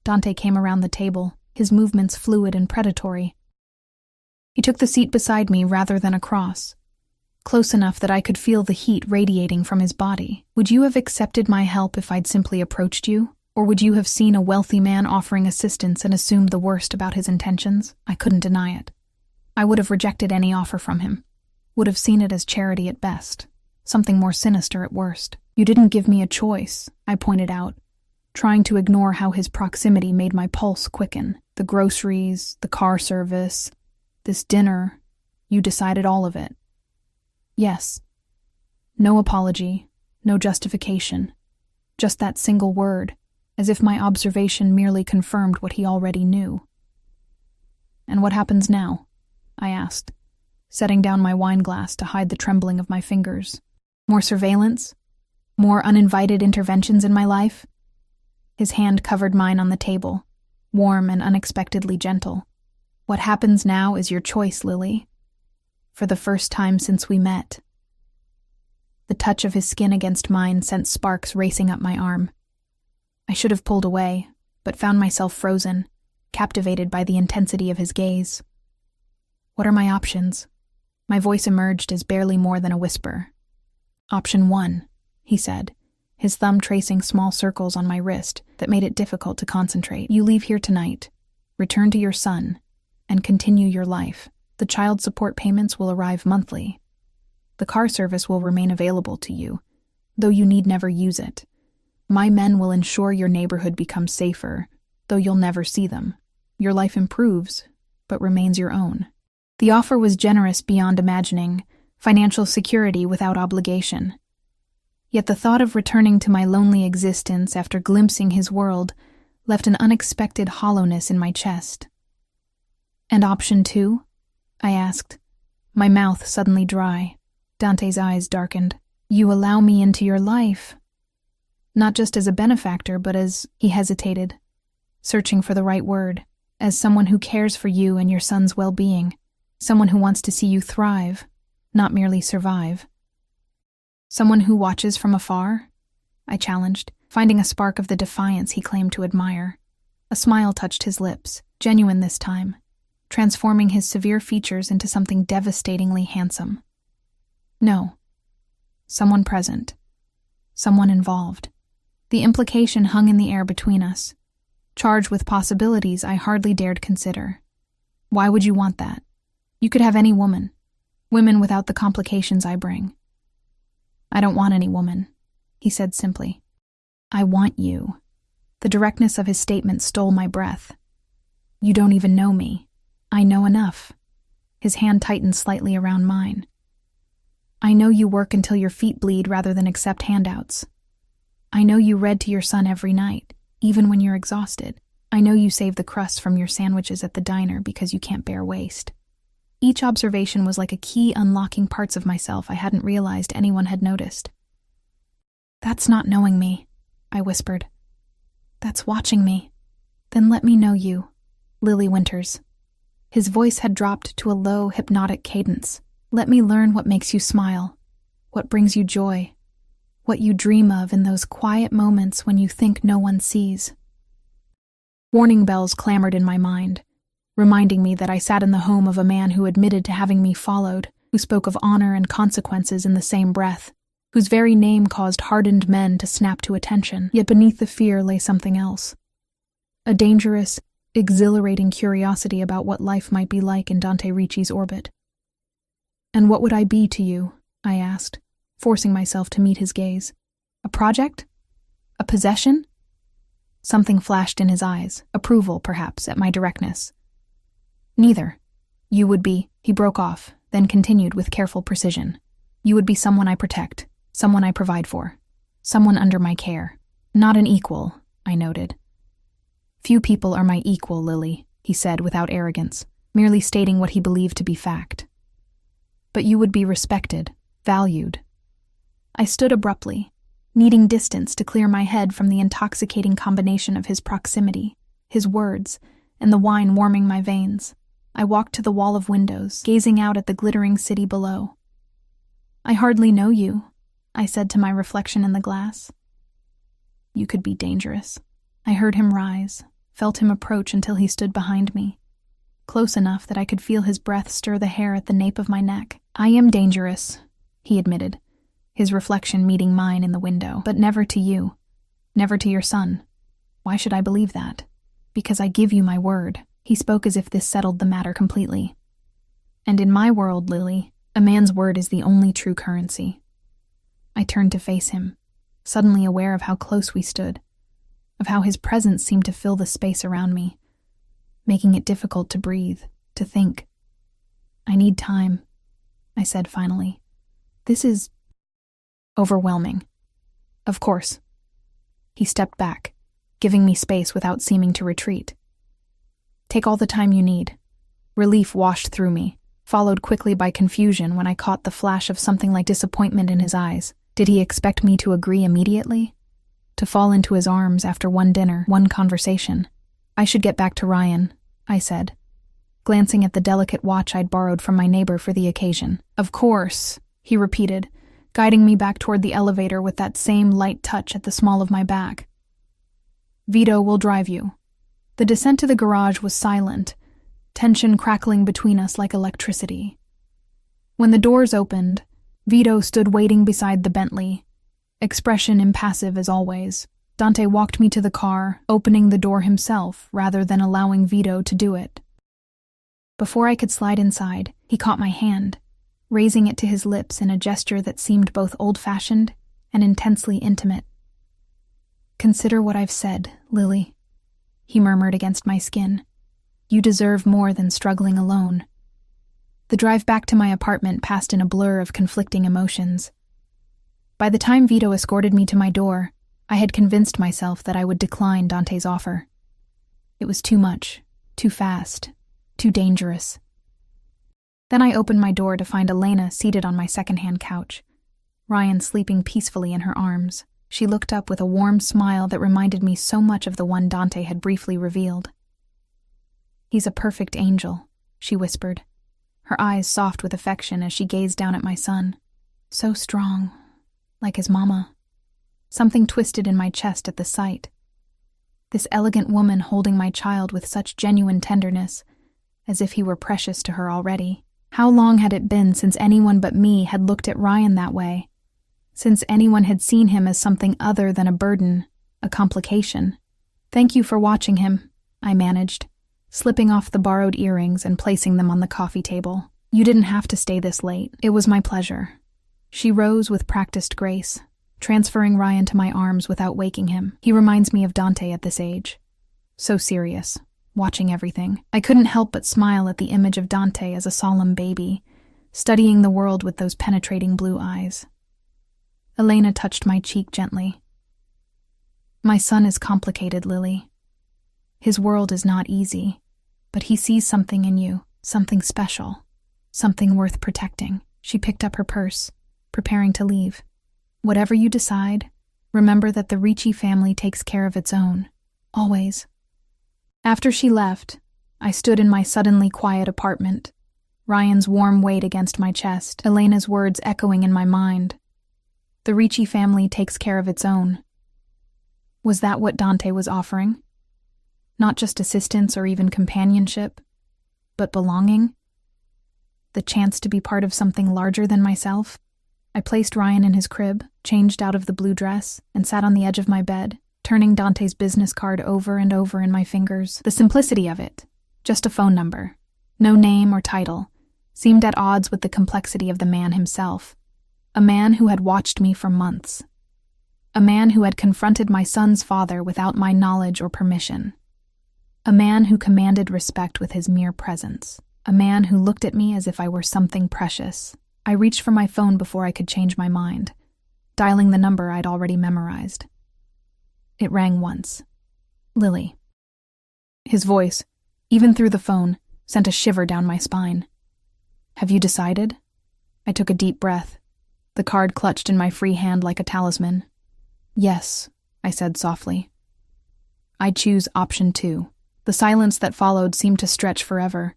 Dante came around the table, his movements fluid and predatory. He took the seat beside me rather than across, close enough that I could feel the heat radiating from his body. Would you have accepted my help if I'd simply approached you? Or would you have seen a wealthy man offering assistance and assumed the worst about his intentions? I couldn't deny it. I would have rejected any offer from him, would have seen it as charity at best, something more sinister at worst. You didn't give me a choice, I pointed out, trying to ignore how his proximity made my pulse quicken. The groceries, the car service, this dinner, you decided all of it. Yes. No apology, no justification, just that single word, as if my observation merely confirmed what he already knew. And what happens now? I asked, setting down my wine glass to hide the trembling of my fingers. More surveillance? More uninvited interventions in my life? His hand covered mine on the table, warm and unexpectedly gentle. What happens now is your choice, Lily. For the first time since we met. The touch of his skin against mine sent sparks racing up my arm. I should have pulled away, but found myself frozen, captivated by the intensity of his gaze. What are my options? My voice emerged as barely more than a whisper. Option 1, he said, his thumb tracing small circles on my wrist that made it difficult to concentrate. You leave here tonight, return to your son, and continue your life. The child support payments will arrive monthly. The car service will remain available to you, though you need never use it. My men will ensure your neighborhood becomes safer, though you'll never see them. Your life improves, but remains your own. The offer was generous beyond imagining, financial security without obligation. Yet the thought of returning to my lonely existence after glimpsing his world left an unexpected hollowness in my chest. And option 2? I asked, my mouth suddenly dry. Dante's eyes darkened. You allow me into your life. Not just as a benefactor, but as, he hesitated, searching for the right word, as someone who cares for you and your son's well-being, someone who wants to see you thrive, not merely survive. Someone who watches from afar? I challenged, finding a spark of the defiance he claimed to admire. A smile touched his lips, genuine this time, transforming his severe features into something devastatingly handsome. No. Someone present. Someone involved. The implication hung in the air between us, charged with possibilities I hardly dared consider. Why would you want that? You could have any woman. Women without the complications I bring. I don't want any woman, he said simply. I want you. The directness of his statement stole my breath. You don't even know me. I know enough. His hand tightened slightly around mine. I know you work until your feet bleed rather than accept handouts. I know you read to your son every night, even when you're exhausted. I know you save the crust from your sandwiches at the diner because you can't bear waste. Each observation was like a key unlocking parts of myself I hadn't realized anyone had noticed. That's not knowing me, I whispered. That's watching me. Then let me know you, Lily Winters. His voice had dropped to a low, hypnotic cadence, Let me learn what makes you smile, what brings you joy, what you dream of in those quiet moments when you think no one sees. Warning bells clamored in my mind, reminding me that I sat in the home of a man who admitted to having me followed, who spoke of honor and consequences in the same breath, whose very name caused hardened men to snap to attention. Yet beneath the fear lay something else. A dangerous, exhilarating curiosity about what life might be like in Dante Ricci's orbit. "And what would I be to you?" I asked, forcing myself to meet his gaze. "A project? A possession?" Something flashed in his eyes, approval, perhaps, at my directness. "Neither. You would be—" He broke off, then continued with careful precision. "You would be someone I protect, someone I provide for, someone under my care. Not an equal," I noted. "Few people are my equal, Lily," he said without arrogance, merely stating what he believed to be fact. "But you would be respected, valued." I stood abruptly, needing distance to clear my head from the intoxicating combination of his proximity, his words, and the wine warming my veins. I walked to the wall of windows, gazing out at the glittering city below. "I hardly know you," I said to my reflection in the glass. "You could be dangerous." I heard him rise, felt him approach until he stood behind me, close enough that I could feel his breath stir the hair at the nape of my neck. "I am dangerous," he admitted, his reflection meeting mine in the window. "But never to you. Never to your son. Why should I believe that? Because I give you my word." He spoke as if this settled the matter completely. "And in my world, Lily, a man's word is the only true currency." I turned to face him, suddenly aware of how close we stood, of how his presence seemed to fill the space around me, making it difficult to breathe, to think. "I need time," I said finally. "This is overwhelming." "Of course." He stepped back, giving me space without seeming to retreat. "Take all the time you need." Relief washed through me, followed quickly by confusion when I caught the flash of something like disappointment in his eyes. Did he expect me to agree immediately? To fall into his arms after one dinner, one conversation? "I should get back to Ryan," I said, glancing at the delicate watch I'd borrowed from my neighbor for the occasion. "Of course," he repeated, guiding me back toward the elevator with that same light touch at the small of my back. "Vito will drive you." The descent to the garage was silent, tension crackling between us like electricity. When the doors opened, Vito stood waiting beside the Bentley, expression impassive as always. Dante walked me to the car, opening the door himself rather than allowing Vito to do it. Before I could slide inside, he caught my hand, raising it to his lips in a gesture that seemed both old-fashioned and intensely intimate. "Consider what I've said, Lily," he murmured against my skin. "You deserve more than struggling alone." The drive back to my apartment passed in a blur of conflicting emotions. By the time Vito escorted me to my door, I had convinced myself that I would decline Dante's offer. It was too much, too fast, too dangerous. Then I opened my door to find Elena seated on my secondhand couch, Ryan sleeping peacefully in her arms. She looked up with a warm smile that reminded me so much of the one Dante had briefly revealed. "He's a perfect angel," she whispered, her eyes soft with affection as she gazed down at my son. "So strong, like his mama." Something twisted in my chest at the sight. This elegant woman holding my child with such genuine tenderness, as if he were precious to her already. How long had it been since anyone but me had looked at Ryan that way? Since anyone had seen him as something other than a burden, a complication? "Thank you for watching him," I managed, slipping off the borrowed earrings and placing them on the coffee table. "You didn't have to stay this late." "It was my pleasure." She rose with practiced grace, transferring Ryan to my arms without waking him. He reminds me of Dante at this age. So serious, watching everything. I couldn't help but smile at the image of Dante as a solemn baby, studying the world with those penetrating blue eyes. Elena touched my cheek gently. "My son is complicated, Lily. His world is not easy, but he sees something in you, something special, something worth protecting." She picked up her purse, preparing to leave. "Whatever you decide, remember that the Ricci family takes care of its own, always." After she left, I stood in my suddenly quiet apartment, Ryan's warm weight against my chest, Elena's words echoing in my mind. The Ricci family takes care of its own. Was that what Dante was offering? Not just assistance or even companionship, but belonging? The chance to be part of something larger than myself? I placed Ryan in his crib, changed out of the blue dress, and sat on the edge of my bed, turning Dante's business card over and over in my fingers. The simplicity of it, just a phone number, no name or title, seemed at odds with the complexity of the man himself. A man who had watched me for months. A man who had confronted my son's father without my knowledge or permission. A man who commanded respect with his mere presence. A man who looked at me as if I were something precious. I reached for my phone before I could change my mind, dialing the number I'd already memorized. It rang once. Lily. His voice, even through the phone, sent a shiver down my spine. Have you decided? I took a deep breath, the card clutched in my free hand like a talisman. Yes, I said softly. I choose option 2. The silence that followed seemed to stretch forever,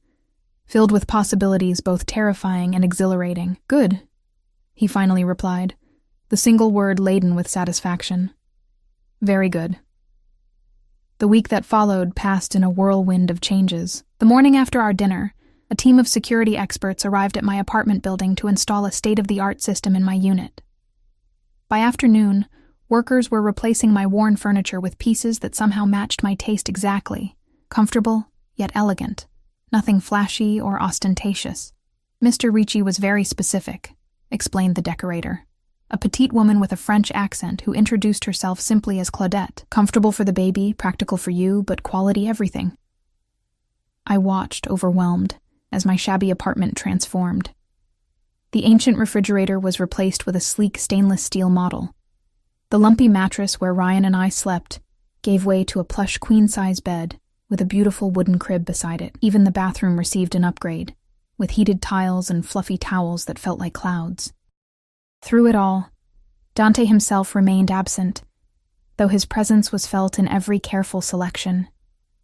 filled with possibilities both terrifying and exhilarating. Good, he finally replied, the single word laden with satisfaction. Very good. The week that followed passed in a whirlwind of changes. The morning after our dinner, a team of security experts arrived at my apartment building to install a state-of-the-art system in my unit. By afternoon, workers were replacing my worn furniture with pieces that somehow matched my taste exactly, comfortable yet elegant, nothing flashy or ostentatious. Mr. Ricci was very specific, explained the decorator, a petite woman with a French accent who introduced herself simply as Claudette. Comfortable for the baby, practical for you, but quality everything. I watched, overwhelmed, as my shabby apartment transformed. The ancient refrigerator was replaced with a sleek stainless steel model. The lumpy mattress where Ryan and I slept gave way to a plush queen-size bed with a beautiful wooden crib beside it. Even the bathroom received an upgrade, with heated tiles and fluffy towels that felt like clouds. Through it all, Dante himself remained absent, though his presence was felt in every careful selection,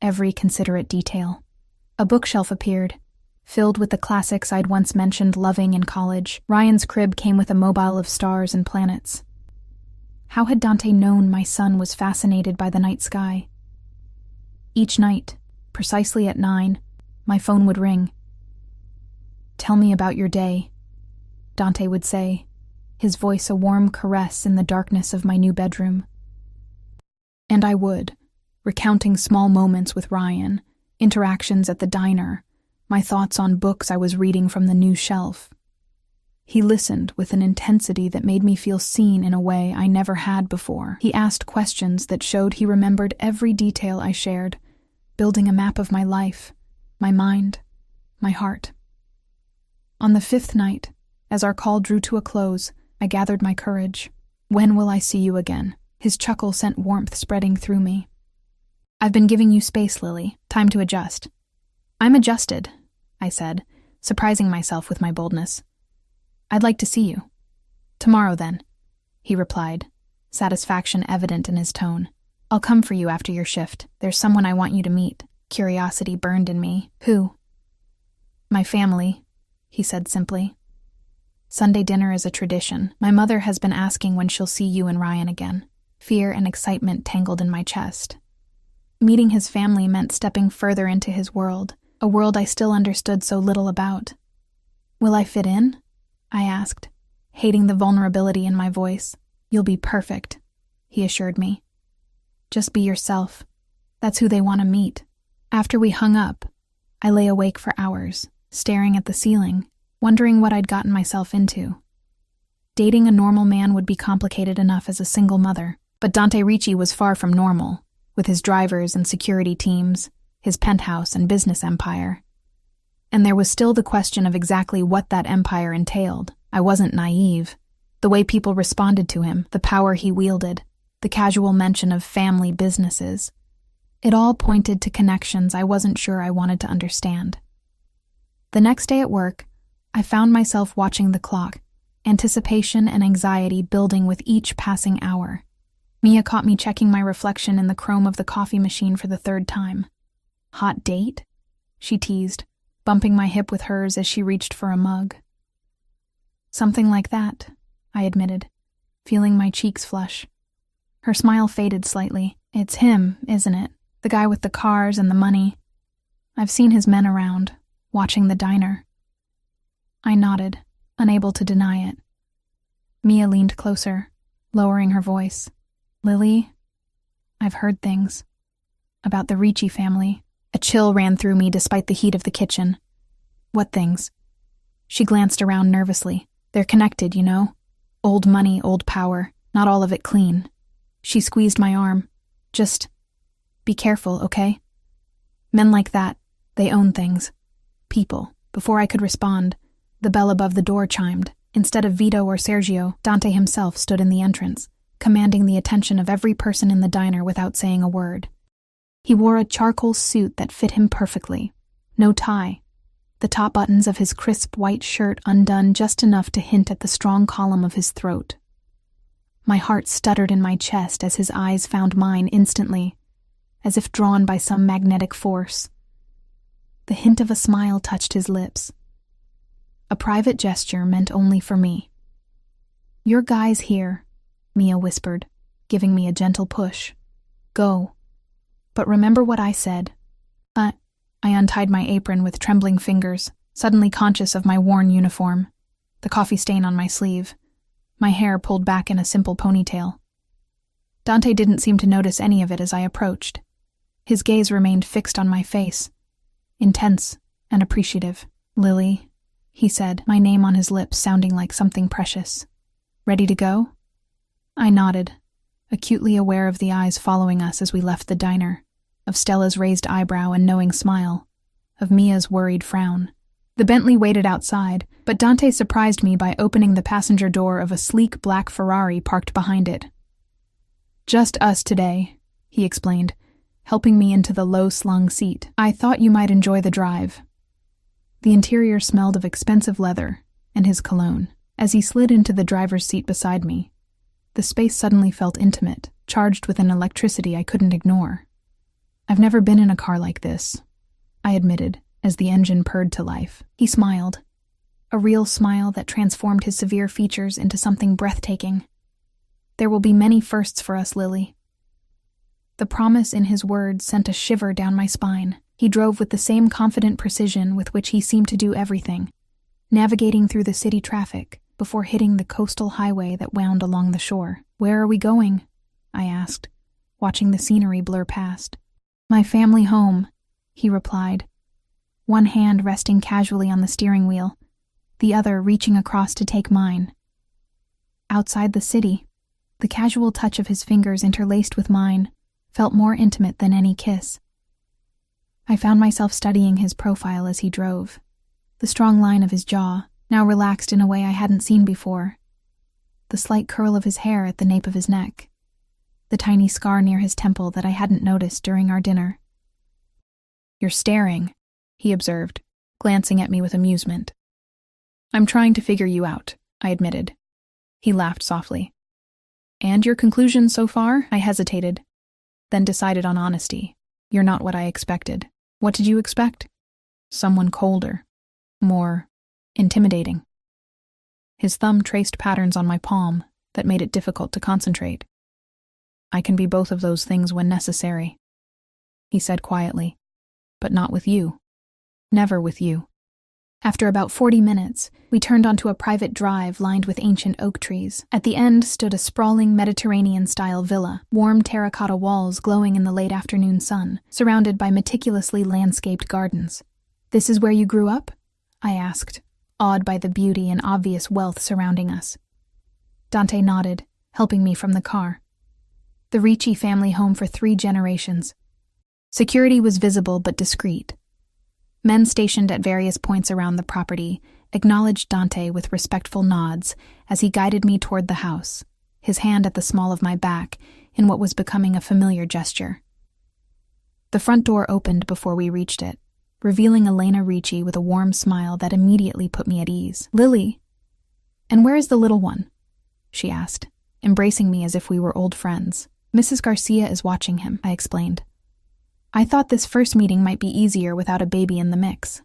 every considerate detail. A bookshelf appeared, filled with the classics I'd once mentioned loving in college. Ryan's crib came with a mobile of stars and planets. How had Dante known my son was fascinated by the night sky? Each night, precisely at 9, my phone would ring. Tell me about your day, Dante would say, his voice a warm caress in the darkness of my new bedroom. And I would, recounting small moments with Ryan, interactions at the diner, my thoughts on books I was reading from the new shelf. He listened with an intensity that made me feel seen in a way I never had before. He asked questions that showed he remembered every detail I shared, building a map of my life, my mind, my heart. On the 5th night, as our call drew to a close, I gathered my courage. When will I see you again? His chuckle sent warmth spreading through me. I've been giving you space, Lily. Time to adjust. I'm adjusted, I said, surprising myself with my boldness. I'd like to see you. Tomorrow, then, he replied, satisfaction evident in his tone. I'll come for you after your shift. There's someone I want you to meet. Curiosity burned in me. Who? My family, he said simply. Sunday dinner is a tradition. My mother has been asking when she'll see you and Ryan again. Fear and excitement tangled in my chest. Meeting his family meant stepping further into his world, a world I still understood so little about. Will I fit in? I asked, hating the vulnerability in my voice. You'll be perfect, he assured me. Just be yourself. That's who they want to meet. After we hung up, I lay awake for hours, staring at the ceiling, wondering what I'd gotten myself into. Dating a normal man would be complicated enough as a single mother, but Dante Ricci was far from normal, with his drivers and security teams, his penthouse and business empire. And there was still the question of exactly what that empire entailed. I wasn't naive. The way people responded to him, the power he wielded, the casual mention of family businesses. It all pointed to connections I wasn't sure I wanted to understand. The next day at work, I found myself watching the clock, anticipation and anxiety building with each passing hour. Mia caught me checking my reflection in the chrome of the coffee machine for the 3rd time. Hot date? She teased, bumping my hip with hers as she reached for a mug. "Something like that," I admitted, feeling my cheeks flush. Her smile faded slightly. "It's him, isn't it? The guy with the cars and the money. I've seen his men around, watching the diner." I nodded, unable to deny it. Mia leaned closer, lowering her voice. "Lily, I've heard things. About the Ricci family." A chill ran through me despite the heat of the kitchen. "What things?" She glanced around nervously. "They're connected, you know. Old money, old power, not all of it clean." She squeezed my arm. "Just be careful, okay? Men like that, they own things. People." Before I could respond, the bell above the door chimed. Instead of Vito or Sergio, Dante himself stood in the entrance, commanding the attention of every person in the diner without saying a word. He wore a charcoal suit that fit him perfectly. No tie. The top buttons of his crisp white shirt undone just enough to hint at the strong column of his throat. My heart stuttered in my chest as his eyes found mine instantly, as if drawn by some magnetic force. The hint of a smile touched his lips. A private gesture meant only for me. "Your guy's here," Mia whispered, giving me a gentle push. "Go. But remember what I said." I untied my apron with trembling fingers, suddenly conscious of my worn uniform, the coffee stain on my sleeve, my hair pulled back in a simple ponytail. Dante didn't seem to notice any of it as I approached. His gaze remained fixed on my face, intense and appreciative. "Lily," he said, my name on his lips sounding like something precious. "Ready to go?" I nodded, acutely aware of the eyes following us as we left the diner, of Stella's raised eyebrow and knowing smile, of Mia's worried frown. The Bentley waited outside, but Dante surprised me by opening the passenger door of a sleek black Ferrari parked behind it. "Just us today," he explained, helping me into the low-slung seat. "I thought you might enjoy the drive." The interior smelled of expensive leather and his cologne. As he slid into the driver's seat beside me, the space suddenly felt intimate, charged with an electricity I couldn't ignore. "I've never been in a car like this," I admitted, as the engine purred to life. He smiled, a real smile that transformed his severe features into something breathtaking. "There will be many firsts for us, Lily." The promise in his words sent a shiver down my spine. He drove with the same confident precision with which he seemed to do everything, navigating through the city traffic before hitting the coastal highway that wound along the shore. "Where are we going?" I asked, watching the scenery blur past. "My family home," he replied, one hand resting casually on the steering wheel, the other reaching across to take mine. Outside the city, the casual touch of his fingers interlaced with mine felt more intimate than any kiss. I found myself studying his profile as he drove, the strong line of his jaw, now relaxed in a way I hadn't seen before, the slight curl of his hair at the nape of his neck, the tiny scar near his temple that I hadn't noticed during our dinner. "You're staring," he observed, glancing at me with amusement. "I'm trying to figure you out," I admitted. He laughed softly. "And your conclusion so far?" I hesitated, then decided on honesty. "You're not what I expected." "What did you expect?" "Someone colder, more intimidating." His thumb traced patterns on my palm that made it difficult to concentrate. "I can be both of those things when necessary," he said quietly, "but not with you. Never with you." After about 40 minutes, we turned onto a private drive lined with ancient oak trees. At the end stood a sprawling Mediterranean-style villa, warm terracotta walls glowing in the late afternoon sun, surrounded by meticulously landscaped gardens. "This is where you grew up?" I asked, awed by the beauty and obvious wealth surrounding us. Dante nodded, helping me from the car. The Ricci family home for 3 generations. Security was visible but discreet. Men stationed at various points around the property acknowledged Dante with respectful nods as he guided me toward the house, his hand at the small of my back in what was becoming a familiar gesture. The front door opened before we reached it, revealing Elena Ricci with a warm smile that immediately put me at ease. "Lily, and where is the little one?" she asked, embracing me as if we were old friends. "Mrs. Garcia is watching him," I explained. "I thought this first meeting might be easier without a baby in the mix."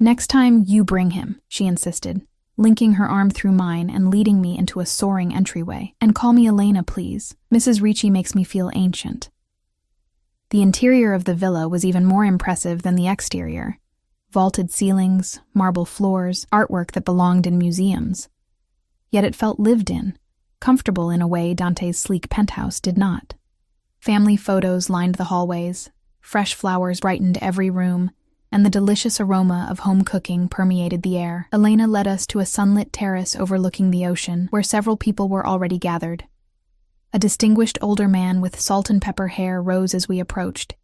Next time, you bring him, she insisted, linking her arm through mine and leading me into a soaring entryway. And call me Elena, please. Mrs. Ricci makes me feel ancient. The interior of the villa was even more impressive than the exterior. Vaulted ceilings, marble floors, artwork that belonged in museums. Yet it felt lived in, comfortable in a way Dante's sleek penthouse did not. Family photos lined the hallways, fresh flowers brightened every room, and the delicious aroma of home cooking permeated the air. Elena led us to a sunlit terrace overlooking the ocean, where several people were already gathered. A distinguished older man with salt and pepper hair rose as we approached,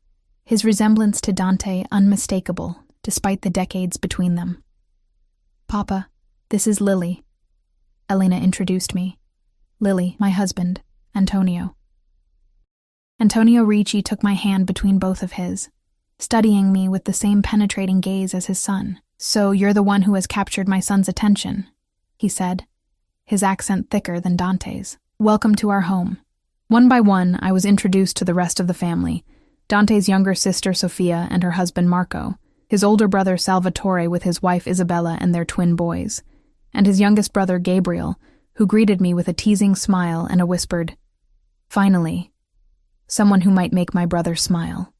his resemblance to Dante unmistakable, despite the decades between them. Papa, this is Lily. Elena introduced me. Lily, my husband, Antonio. Antonio Ricci took my hand between both of his, studying me with the same penetrating gaze as his son. So you're the one who has captured my son's attention, he said, his accent thicker than Dante's. Welcome to our home. One by one, I was introduced to the rest of the family, Dante's younger sister Sofia and her husband Marco, his older brother Salvatore with his wife Isabella and their twin boys, and his youngest brother Gabriel, who greeted me with a teasing smile and a whispered, "Finally, someone who might make my brother smile."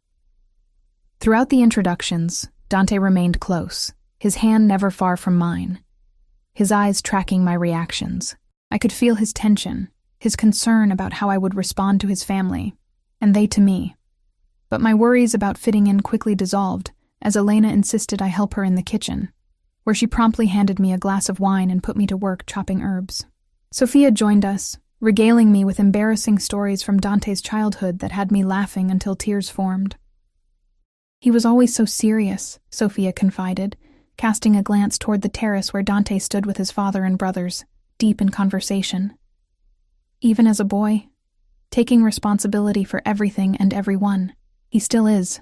Throughout the introductions, Dante remained close, his hand never far from mine, his eyes tracking my reactions. I could feel his tension, his concern about how I would respond to his family, and they to me. But my worries about fitting in quickly dissolved as Elena insisted I help her in the kitchen, where she promptly handed me a glass of wine and put me to work chopping herbs. Sofia joined us, regaling me with embarrassing stories from Dante's childhood that had me laughing until tears formed. He was always so serious, Sofia confided, casting a glance toward the terrace where Dante stood with his father and brothers, deep in conversation. Even as a boy, taking responsibility for everything and everyone. He still is,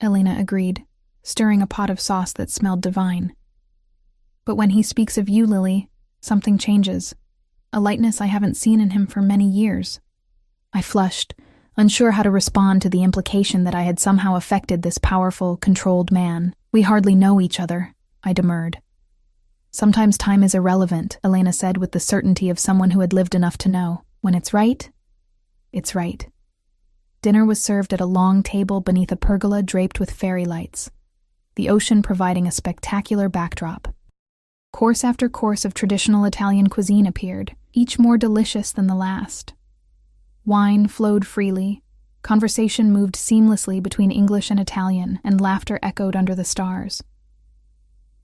Elena agreed, stirring a pot of sauce that smelled divine. But when he speaks of you, Lily, something changes, a lightness I haven't seen in him for many years. I flushed, unsure how to respond to the implication that I had somehow affected this powerful, controlled man. We hardly know each other, I demurred. Sometimes time is irrelevant, Elena said with the certainty of someone who had lived enough to know. When it's right, it's right. Dinner was served at a long table beneath a pergola draped with fairy lights, the ocean providing a spectacular backdrop. Course after course of traditional Italian cuisine appeared, each more delicious than the last. Wine flowed freely, conversation moved seamlessly between English and Italian, and laughter echoed under the stars.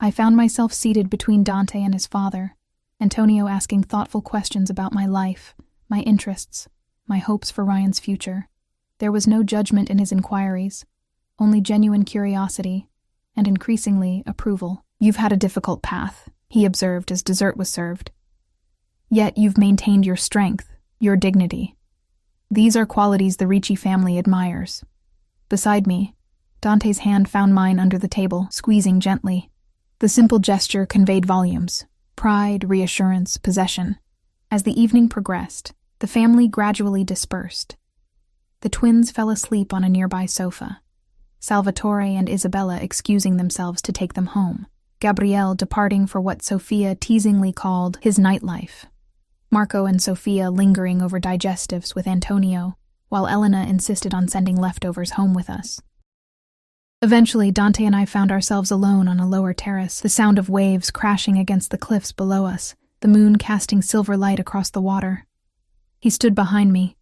I found myself seated between Dante and his father, Antonio asking thoughtful questions about my life, my interests, my hopes for Ryan's future. There was no judgment in his inquiries, only genuine curiosity, and increasingly approval. You've had a difficult path, he observed as dessert was served. Yet you've maintained your strength, your dignity. These are qualities the Ricci family admires. Beside me, Dante's hand found mine under the table, squeezing gently. The simple gesture conveyed volumes, pride, reassurance, possession. As the evening progressed, the family gradually dispersed. The twins fell asleep on a nearby sofa, Salvatore and Isabella excusing themselves to take them home, Gabriele departing for what Sofia teasingly called his nightlife, Marco and Sofia lingering over digestives with Antonio, while Elena insisted on sending leftovers home with us. Eventually, Dante and I found ourselves alone on a lower terrace, the sound of waves crashing against the cliffs below us, the moon casting silver light across the water. He stood behind me,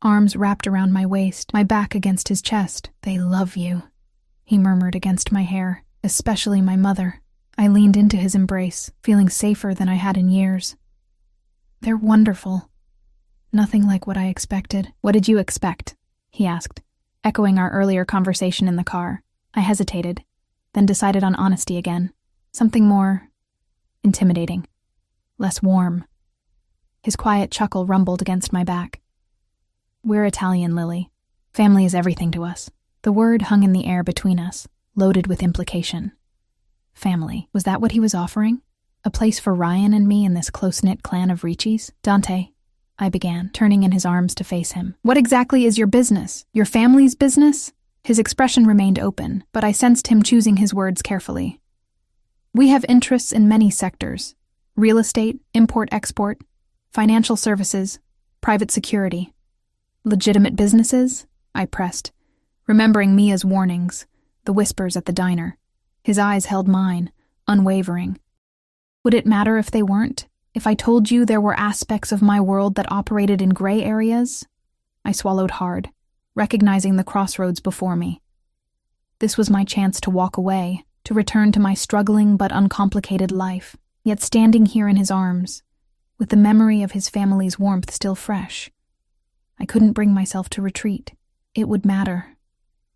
arms wrapped around my waist, my back against his chest. "They love you," he murmured against my hair, "especially my mother." I leaned into his embrace, feeling safer than I had in years. "They're wonderful." Nothing like what I expected. "What did you expect?" he asked, echoing our earlier conversation in the car. I hesitated, then decided on honesty again. Something more intimidating, less warm. His quiet chuckle rumbled against my back. "We're Italian, Lily. Family is everything to us." The word hung in the air between us, loaded with implication. Family. Was that what he was offering? A place for Ryan and me in this close-knit clan of Ricci's? "Dante," I began, turning in his arms to face him. "What exactly is your business? Your family's business?" His expression remained open, but I sensed him choosing his words carefully. We have interests in many sectors: real estate, import-export, financial services, private security. Legitimate businesses? I pressed, remembering Mia's warnings, the whispers at the diner. His eyes held mine, unwavering. Would it matter if they weren't? If I told you there were aspects of my world that operated in gray areas? I swallowed hard, recognizing the crossroads before me. This was my chance to walk away, to return to my struggling but uncomplicated life, yet standing here in his arms, with the memory of his family's warmth still fresh. I couldn't bring myself to retreat. It would matter,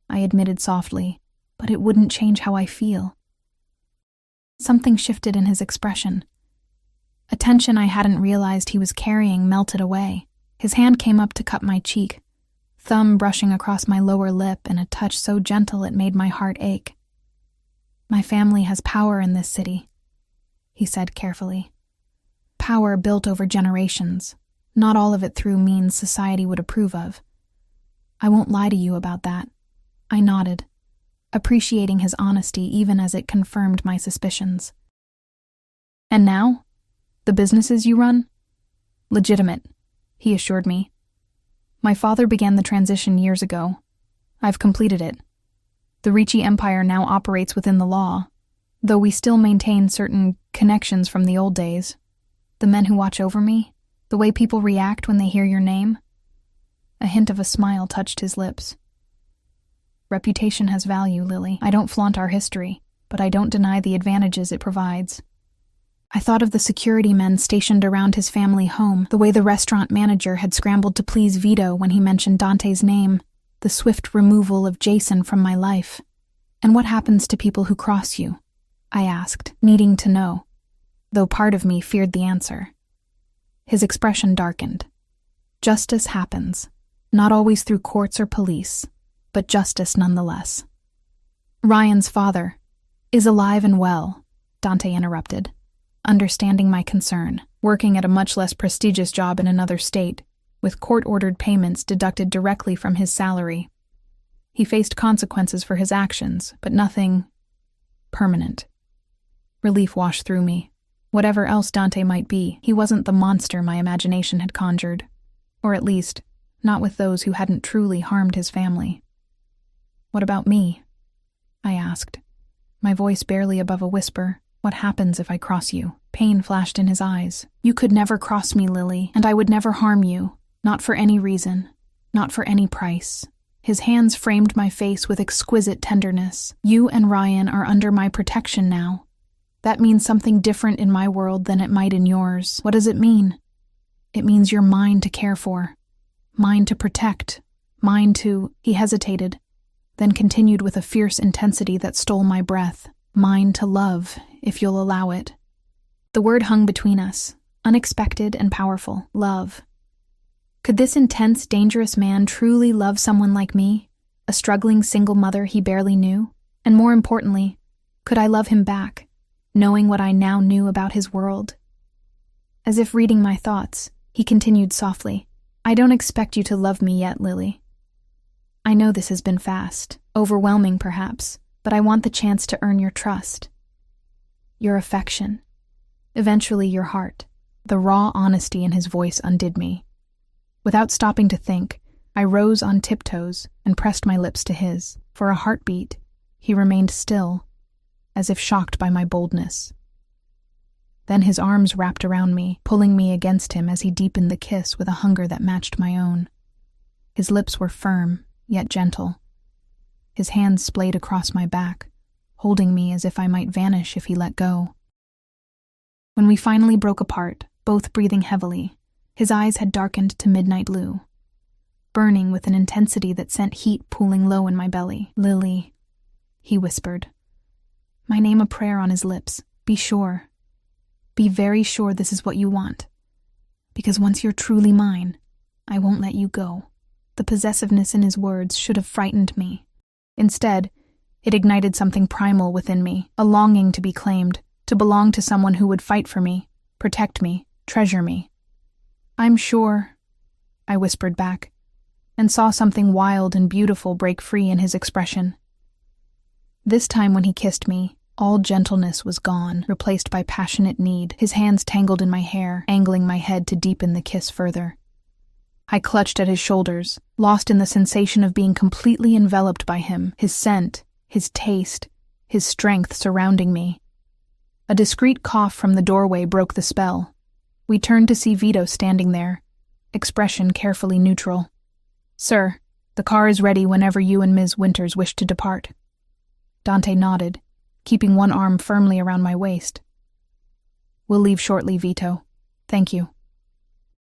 I admitted softly, but it wouldn't change how I feel. Something shifted in his expression. A tension I hadn't realized he was carrying melted away. His hand came up to cup my cheek, thumb brushing across my lower lip in a touch so gentle it made my heart ache. My family has power in this city, he said carefully. Power built over generations, not all of it through means society would approve of. I won't lie to you about that. I nodded, appreciating his honesty even as it confirmed my suspicions. And now? The businesses you run? Legitimate, he assured me. My father began the transition years ago. I've completed it. The Ricci Empire now operates within the law, though we still maintain certain connections from the old days. The men who watch over me, the way people react when they hear your name. A hint of a smile touched his lips. Reputation has value, Lily. I don't flaunt our history, but I don't deny the advantages it provides. I thought of the security men stationed around his family home, the way the restaurant manager had scrambled to please Vito when he mentioned Dante's name, the swift removal of Jason from my life. And what happens to people who cross you? I asked, needing to know, though part of me feared the answer. His expression darkened. Justice happens, not always through courts or police, but justice nonetheless. Ryan's father is alive and well, Dante interrupted, understanding my concern, working at a much less prestigious job in another state, with court-ordered payments deducted directly from his salary. He faced consequences for his actions, but nothing permanent. Relief washed through me. Whatever else Dante might be, he wasn't the monster my imagination had conjured, or at least, not with those who hadn't truly harmed his family. What about me? I asked, my voice barely above a whisper. What happens if I cross you? Pain flashed in his eyes. You could never cross me, Lily, and I would never harm you. Not for any reason. Not for any price. His hands framed my face with exquisite tenderness. You and Ryan are under my protection now. That means something different in my world than it might in yours. What does it mean? It means you're mine to care for. Mine to protect. Mine to... He hesitated, then continued with a fierce intensity that stole my breath. Mine to love, if you'll allow it. The word hung between us, unexpected and powerful. Love. Could this intense, dangerous man truly love someone like me, a struggling single mother he barely knew? And more importantly, could I love him back, knowing what I now knew about his world? As if reading my thoughts, he continued softly, I don't expect you to love me yet, Lily. I know this has been fast, overwhelming perhaps, but I want the chance to earn your trust. Your affection. Eventually your heart. The raw honesty in his voice undid me. Without stopping to think, I rose on tiptoes and pressed my lips to his. For a heartbeat, he remained still, as if shocked by my boldness. Then his arms wrapped around me, pulling me against him as he deepened the kiss with a hunger that matched my own. His lips were firm, yet gentle. His hands splayed across my back, holding me as if I might vanish if he let go. When we finally broke apart, both breathing heavily, his eyes had darkened to midnight blue, burning with an intensity that sent heat pooling low in my belly. Lily, he whispered, my name a prayer on his lips. Be sure. Be very sure this is what you want. Because once you're truly mine, I won't let you go. The possessiveness in his words should have frightened me. Instead, it ignited something primal within me, a longing to be claimed, to belong to someone who would fight for me, protect me, treasure me. I'm sure, I whispered back, and saw something wild and beautiful break free in his expression. This time when he kissed me, All gentleness was gone, replaced by passionate need, his hands tangled in my hair, angling my head to deepen the kiss further. I clutched at his shoulders, lost in the sensation of being completely enveloped by him, his scent, his taste, his strength surrounding me. A discreet cough from the doorway broke the spell. We turned to see Vito standing there, expression carefully neutral. "Sir, the car is ready whenever you and Ms. Winters wish to depart." Dante nodded, keeping one arm firmly around my waist. "We'll leave shortly, Vito. Thank you."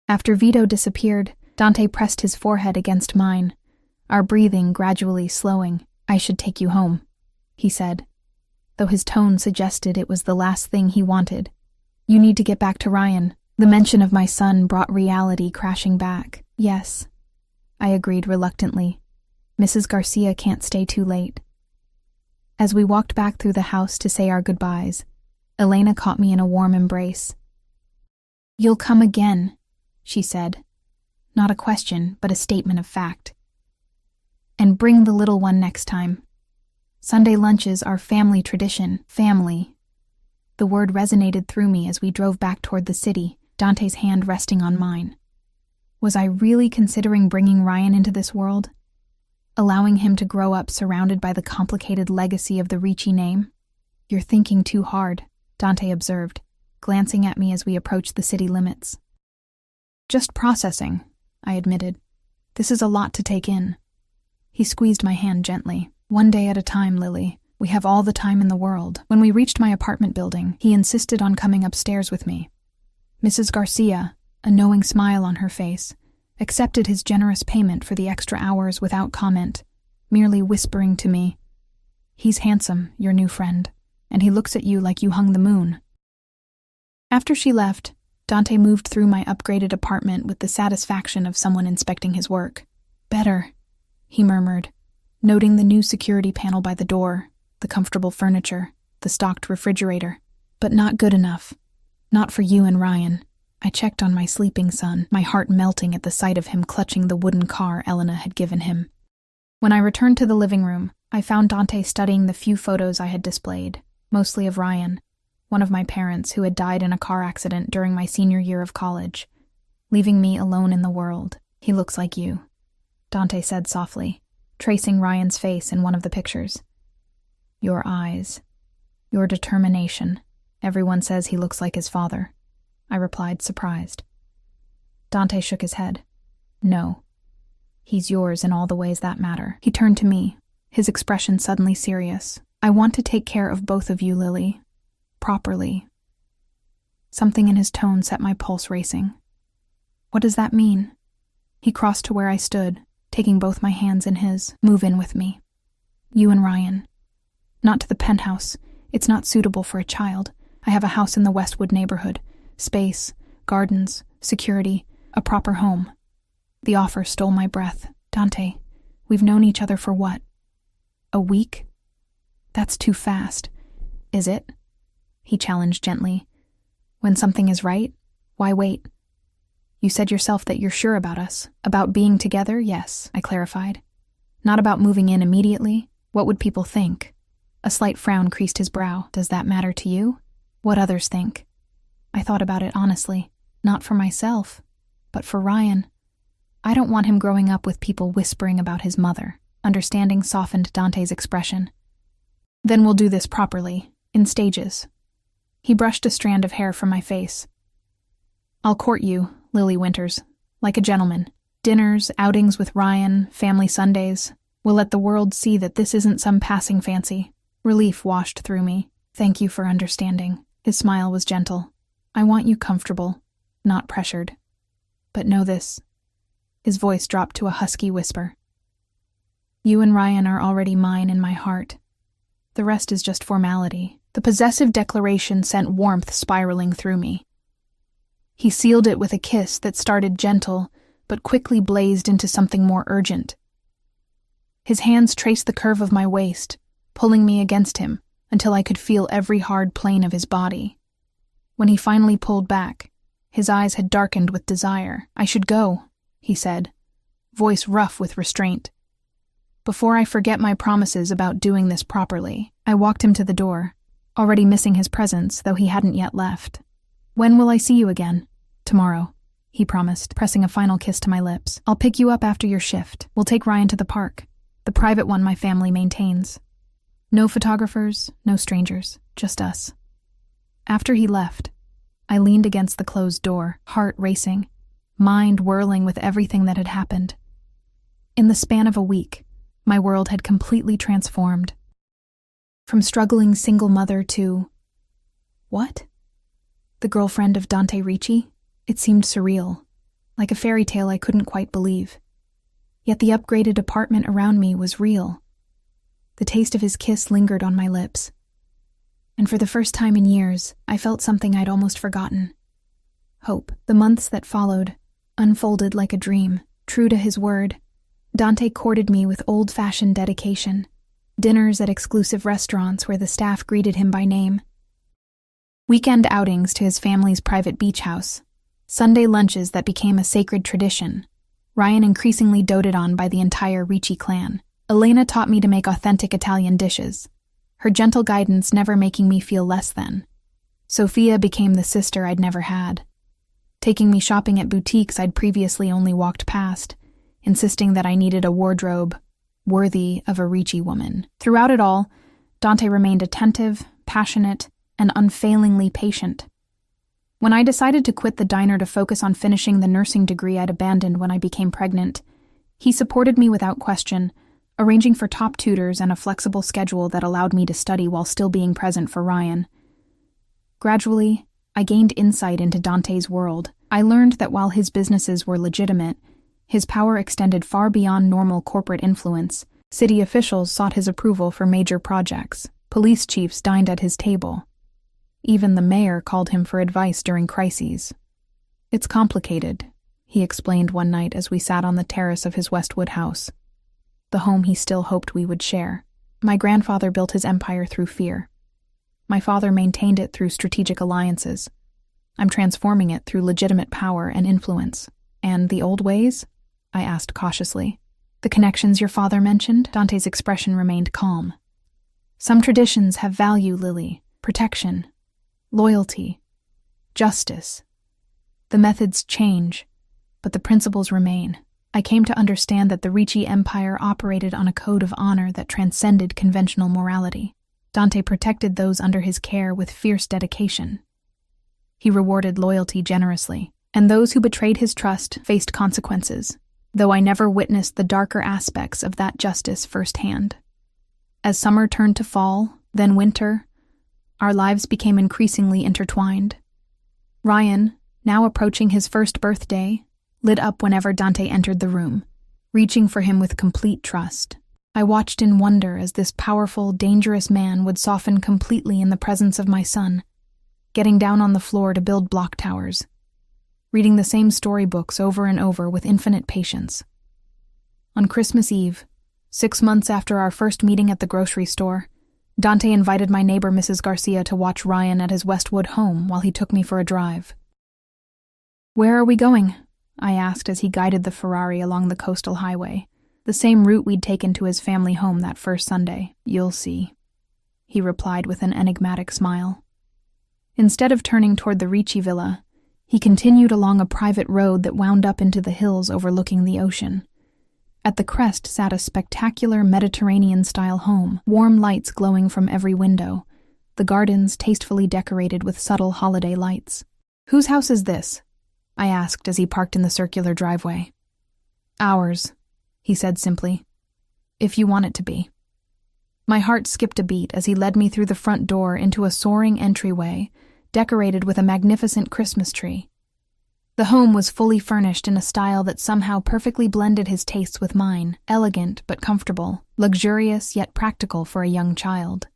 After Vito disappeared, Dante pressed his forehead against mine, our breathing gradually slowing. "I should take you home," he said, though his tone suggested it was the last thing he wanted. "You need to get back to Ryan." The mention of my son brought reality crashing back. "Yes," I agreed reluctantly. "Mrs. Garcia can't stay too late." As we walked back through the house to say our goodbyes, Elena caught me in a warm embrace. "You'll come again," she said. Not a question, but a statement of fact. "And bring the little one next time. Sunday lunches are family tradition, family." The word resonated through me as we drove back toward the city, Dante's hand resting on mine. Was I really considering bringing Ryan into this world? Allowing him to grow up surrounded by the complicated legacy of the Ricci name? "You're thinking too hard," Dante observed, glancing at me as we approached the city limits. "Just processing," I admitted. "This is a lot to take in." He squeezed my hand gently. "One day at a time, Lily. We have all the time in the world." When we reached my apartment building, he insisted on coming upstairs with me. Mrs. Garcia, a knowing smile on her face, accepted his generous payment for the extra hours without comment, merely whispering to me, "He's handsome, your new friend, and he looks at you like you hung the moon." After she left, Dante moved through my upgraded apartment with the satisfaction of someone inspecting his work. "Better," he murmured, noting the new security panel by the door, the comfortable furniture, the stocked refrigerator. "But not good enough. Not for you and Ryan." I checked on my sleeping son, my heart melting at the sight of him clutching the wooden car Elena had given him. When I returned to the living room, I found Dante studying the few photos I had displayed, mostly of Ryan, one of my parents who had died in a car accident during my senior year of college, leaving me alone in the world. "He looks like you," Dante said softly, tracing Ryan's face in one of the pictures. "Your eyes, your determination. Everyone says he looks like his father," I replied, surprised. Dante shook his head. "No. He's yours in all the ways that matter." He turned to me, his expression suddenly serious. "I want to take care of both of you, Lily. Properly." Something in his tone set my pulse racing. "What does that mean?" He crossed to where I stood, taking both my hands in his. "Move in with me. You and Ryan. Not to the penthouse. It's not suitable for a child. I have a house in the Westwood neighborhood. Space, gardens, security, a proper home." The offer stole my breath. "Dante, we've known each other for what? A week? That's too fast." "Is it?" he challenged gently. "When something is right, why wait? You said yourself that you're sure about us. About being together, yes," I clarified. "Not about moving in immediately. What would people think?" A slight frown creased his brow. "Does that matter to you?" "What others think." I thought about it honestly. Not for myself, but for Ryan. I don't want him growing up with people whispering about his mother. Understanding softened Dante's expression. "Then we'll do this properly, in stages." He brushed a strand of hair from my face. "I'll court you, Lily Winters, like a gentleman. Dinners, outings with Ryan, family Sundays. We'll let the world see that this isn't some passing fancy." Relief washed through me. "Thank you for understanding." His smile was gentle. "I want you comfortable, not pressured. But know this." His voice dropped to a husky whisper. "You and Ryan are already mine in my heart. The rest is just formality." The possessive declaration sent warmth spiraling through me. He sealed it with a kiss that started gentle, but quickly blazed into something more urgent. His hands traced the curve of my waist, pulling me against him until I could feel every hard plane of his body. When he finally pulled back, his eyes had darkened with desire. "I should go," he said, voice rough with restraint. "Before I forget my promises about doing this properly." I walked him to the door, already missing his presence, though he hadn't yet left. "When will I see you again?" "Tomorrow," he promised, pressing a final kiss to my lips. "I'll pick you up after your shift. We'll take Ryan to the park, the private one my family maintains. No photographers, no strangers, just us." After he left, I leaned against the closed door, heart racing, mind whirling with everything that had happened. In the span of a week, my world had completely transformed. From struggling single mother to... what? The girlfriend of Dante Ricci? It seemed surreal, like a fairy tale I couldn't quite believe. Yet the upgraded apartment around me was real. The taste of his kiss lingered on my lips. And for the first time in years, I felt something I'd almost forgotten. Hope. The months that followed unfolded like a dream. True to his word, Dante courted me with old-fashioned dedication, dinners at exclusive restaurants where the staff greeted him by name, weekend outings to his family's private beach house, Sunday lunches that became a sacred tradition. Ryan increasingly doted on by the entire Ricci clan. Elena taught me to make authentic Italian dishes, her gentle guidance never making me feel less than. Sophia became the sister I'd never had, taking me shopping at boutiques I'd previously only walked past, insisting that I needed a wardrobe worthy of a Ricci woman. Throughout it all, Dante remained attentive, passionate, and unfailingly patient. When I decided to quit the diner to focus on finishing the nursing degree I'd abandoned when I became pregnant, he supported me without question, arranging for top tutors and a flexible schedule that allowed me to study while still being present for Ryan. Gradually, I gained insight into Dante's world. I learned that while his businesses were legitimate, his power extended far beyond normal corporate influence. City officials sought his approval for major projects. Police chiefs dined at his table. Even the mayor called him for advice during crises. "It's complicated," he explained one night as we sat on the terrace of his Westwood house, the home he still hoped we would share. "My grandfather built his empire through fear. My father maintained it through strategic alliances. I'm transforming it through legitimate power and influence. And the old ways?" I asked cautiously. "The connections your father mentioned?" Dante's expression remained calm. "Some traditions have value, Lily. Protection, loyalty, justice. The methods change, but the principles remain. I came to understand that the Ricci Empire operated on a code of honor that transcended conventional morality. Dante protected those under his care with fierce dedication. He rewarded loyalty generously, and those who betrayed his trust faced consequences, though I never witnessed the darker aspects of that justice firsthand. As summer turned to fall, then winter, our lives became increasingly intertwined. Ryan, now approaching his first birthday, lit up whenever Dante entered the room, reaching for him with complete trust. I watched in wonder as this powerful, dangerous man would soften completely in the presence of my son, getting down on the floor to build block towers, reading the same storybooks over and over with infinite patience. On Christmas Eve, 6 months after our first meeting at the grocery store, Dante invited my neighbor Mrs. Garcia to watch Ryan at his Westwood home while he took me for a drive. "Where are we going?" I asked as he guided the Ferrari along the coastal highway, the same route we'd taken to his family home that first Sunday. "You'll see," he replied with an enigmatic smile. Instead of turning toward the Ricci villa, he continued along a private road that wound up into the hills overlooking the ocean. At the crest sat a spectacular Mediterranean-style home, warm lights glowing from every window, the gardens tastefully decorated with subtle holiday lights. "Whose house is this?" I asked as he parked in the circular driveway. "Ours," he said simply. "If you want it to be." My heart skipped a beat as he led me through the front door into a soaring entryway, decorated with a magnificent Christmas tree. The home was fully furnished in a style that somehow perfectly blended his tastes with mine, elegant but comfortable, luxurious yet practical for a young child.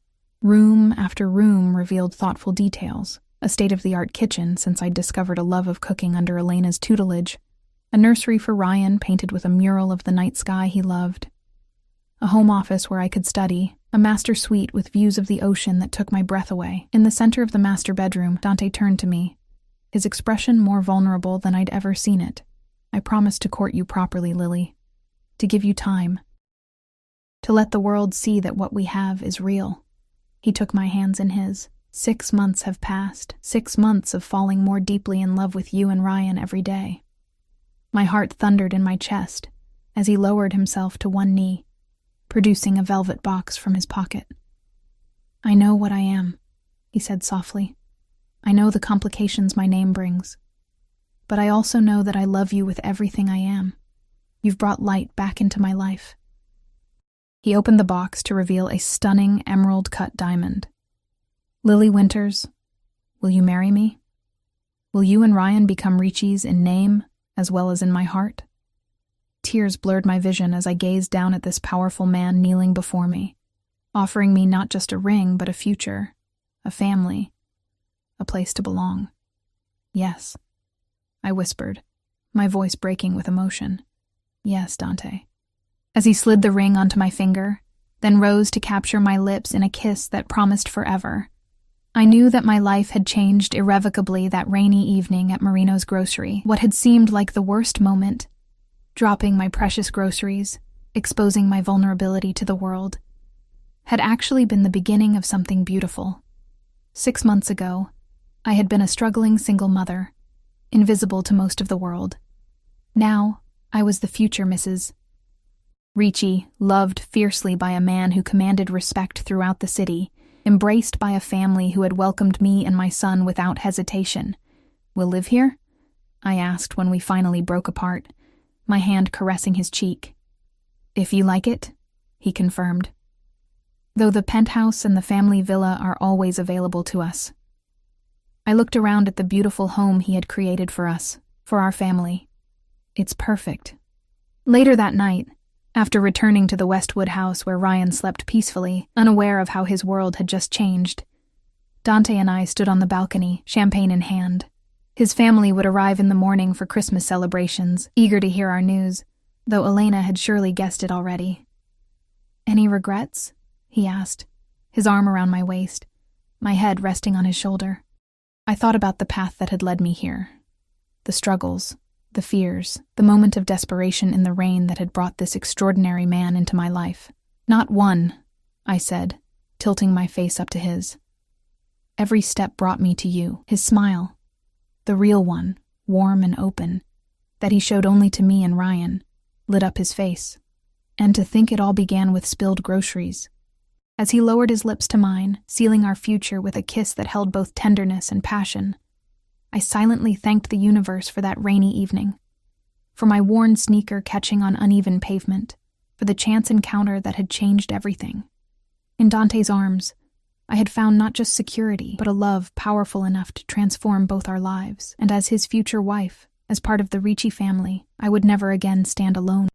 Room after room revealed thoughtful details, a state-of-the-art kitchen since I'd discovered a love of cooking under Elena's tutelage, a nursery for Ryan painted with a mural of the night sky he loved, a home office where I could study, a master suite with views of the ocean that took my breath away. In the center of the master bedroom, Dante turned to me, his expression more vulnerable than I'd ever seen it. "I promise to court you properly, Lily. To give you time. To let the world see that what we have is real. He took my hands in his. 6 months have passed, 6 months of falling more deeply in love with you and Ryan every day. My heart thundered in my chest as he lowered himself to one knee, producing a velvet box from his pocket. I know what I am, he said softly. I know the complications my name brings. But I also know that I love you with everything I am. You've brought light back into my life. He opened the box to reveal a stunning emerald-cut diamond. Lily Winters, will you marry me? Will you and Ryan become Ricci's in name as well as in my heart? Tears blurred my vision as I gazed down at this powerful man kneeling before me, offering me not just a ring but a future, a family, a place to belong. Yes, I whispered, my voice breaking with emotion. Yes, Dante. As he slid the ring onto my finger, then rose to capture my lips in a kiss that promised forever, I knew that my life had changed irrevocably that rainy evening at Marino's grocery. What had seemed like the worst moment, dropping my precious groceries, exposing my vulnerability to the world, had actually been the beginning of something beautiful. 6 months ago, I had been a struggling single mother, invisible to most of the world. Now, I was the future Mrs. Ricci, loved fiercely by a man who commanded respect throughout the city, embraced by a family who had welcomed me and my son without hesitation. We'll live here? I asked when we finally broke apart, my hand caressing his cheek. If you like it, he confirmed. Though the penthouse and the family villa are always available to us. I looked around at the beautiful home he had created for us, for our family. It's perfect. Later that night, after returning to the Westwood house where Ryan slept peacefully, unaware of how his world had just changed, Dante and I stood on the balcony, champagne in hand. His family would arrive in the morning for Christmas celebrations, eager to hear our news, though Elena had surely guessed it already. Any regrets? He asked, his arm around my waist, my head resting on his shoulder. I thought about the path that had led me here, the struggles, the fears, the moment of desperation in the rain that had brought this extraordinary man into my life. Not one, I said, tilting my face up to his. Every step brought me to you, his smile, the real one, warm and open, that he showed only to me and Ryan, lit up his face. And to think it all began with spilled groceries. As he lowered his lips to mine, sealing our future with a kiss that held both tenderness and passion, I silently thanked the universe for that rainy evening, for my worn sneaker catching on uneven pavement, for the chance encounter that had changed everything. In Dante's arms, I had found not just security, but a love powerful enough to transform both our lives, and as his future wife, as part of the Ricci family, I would never again stand alone.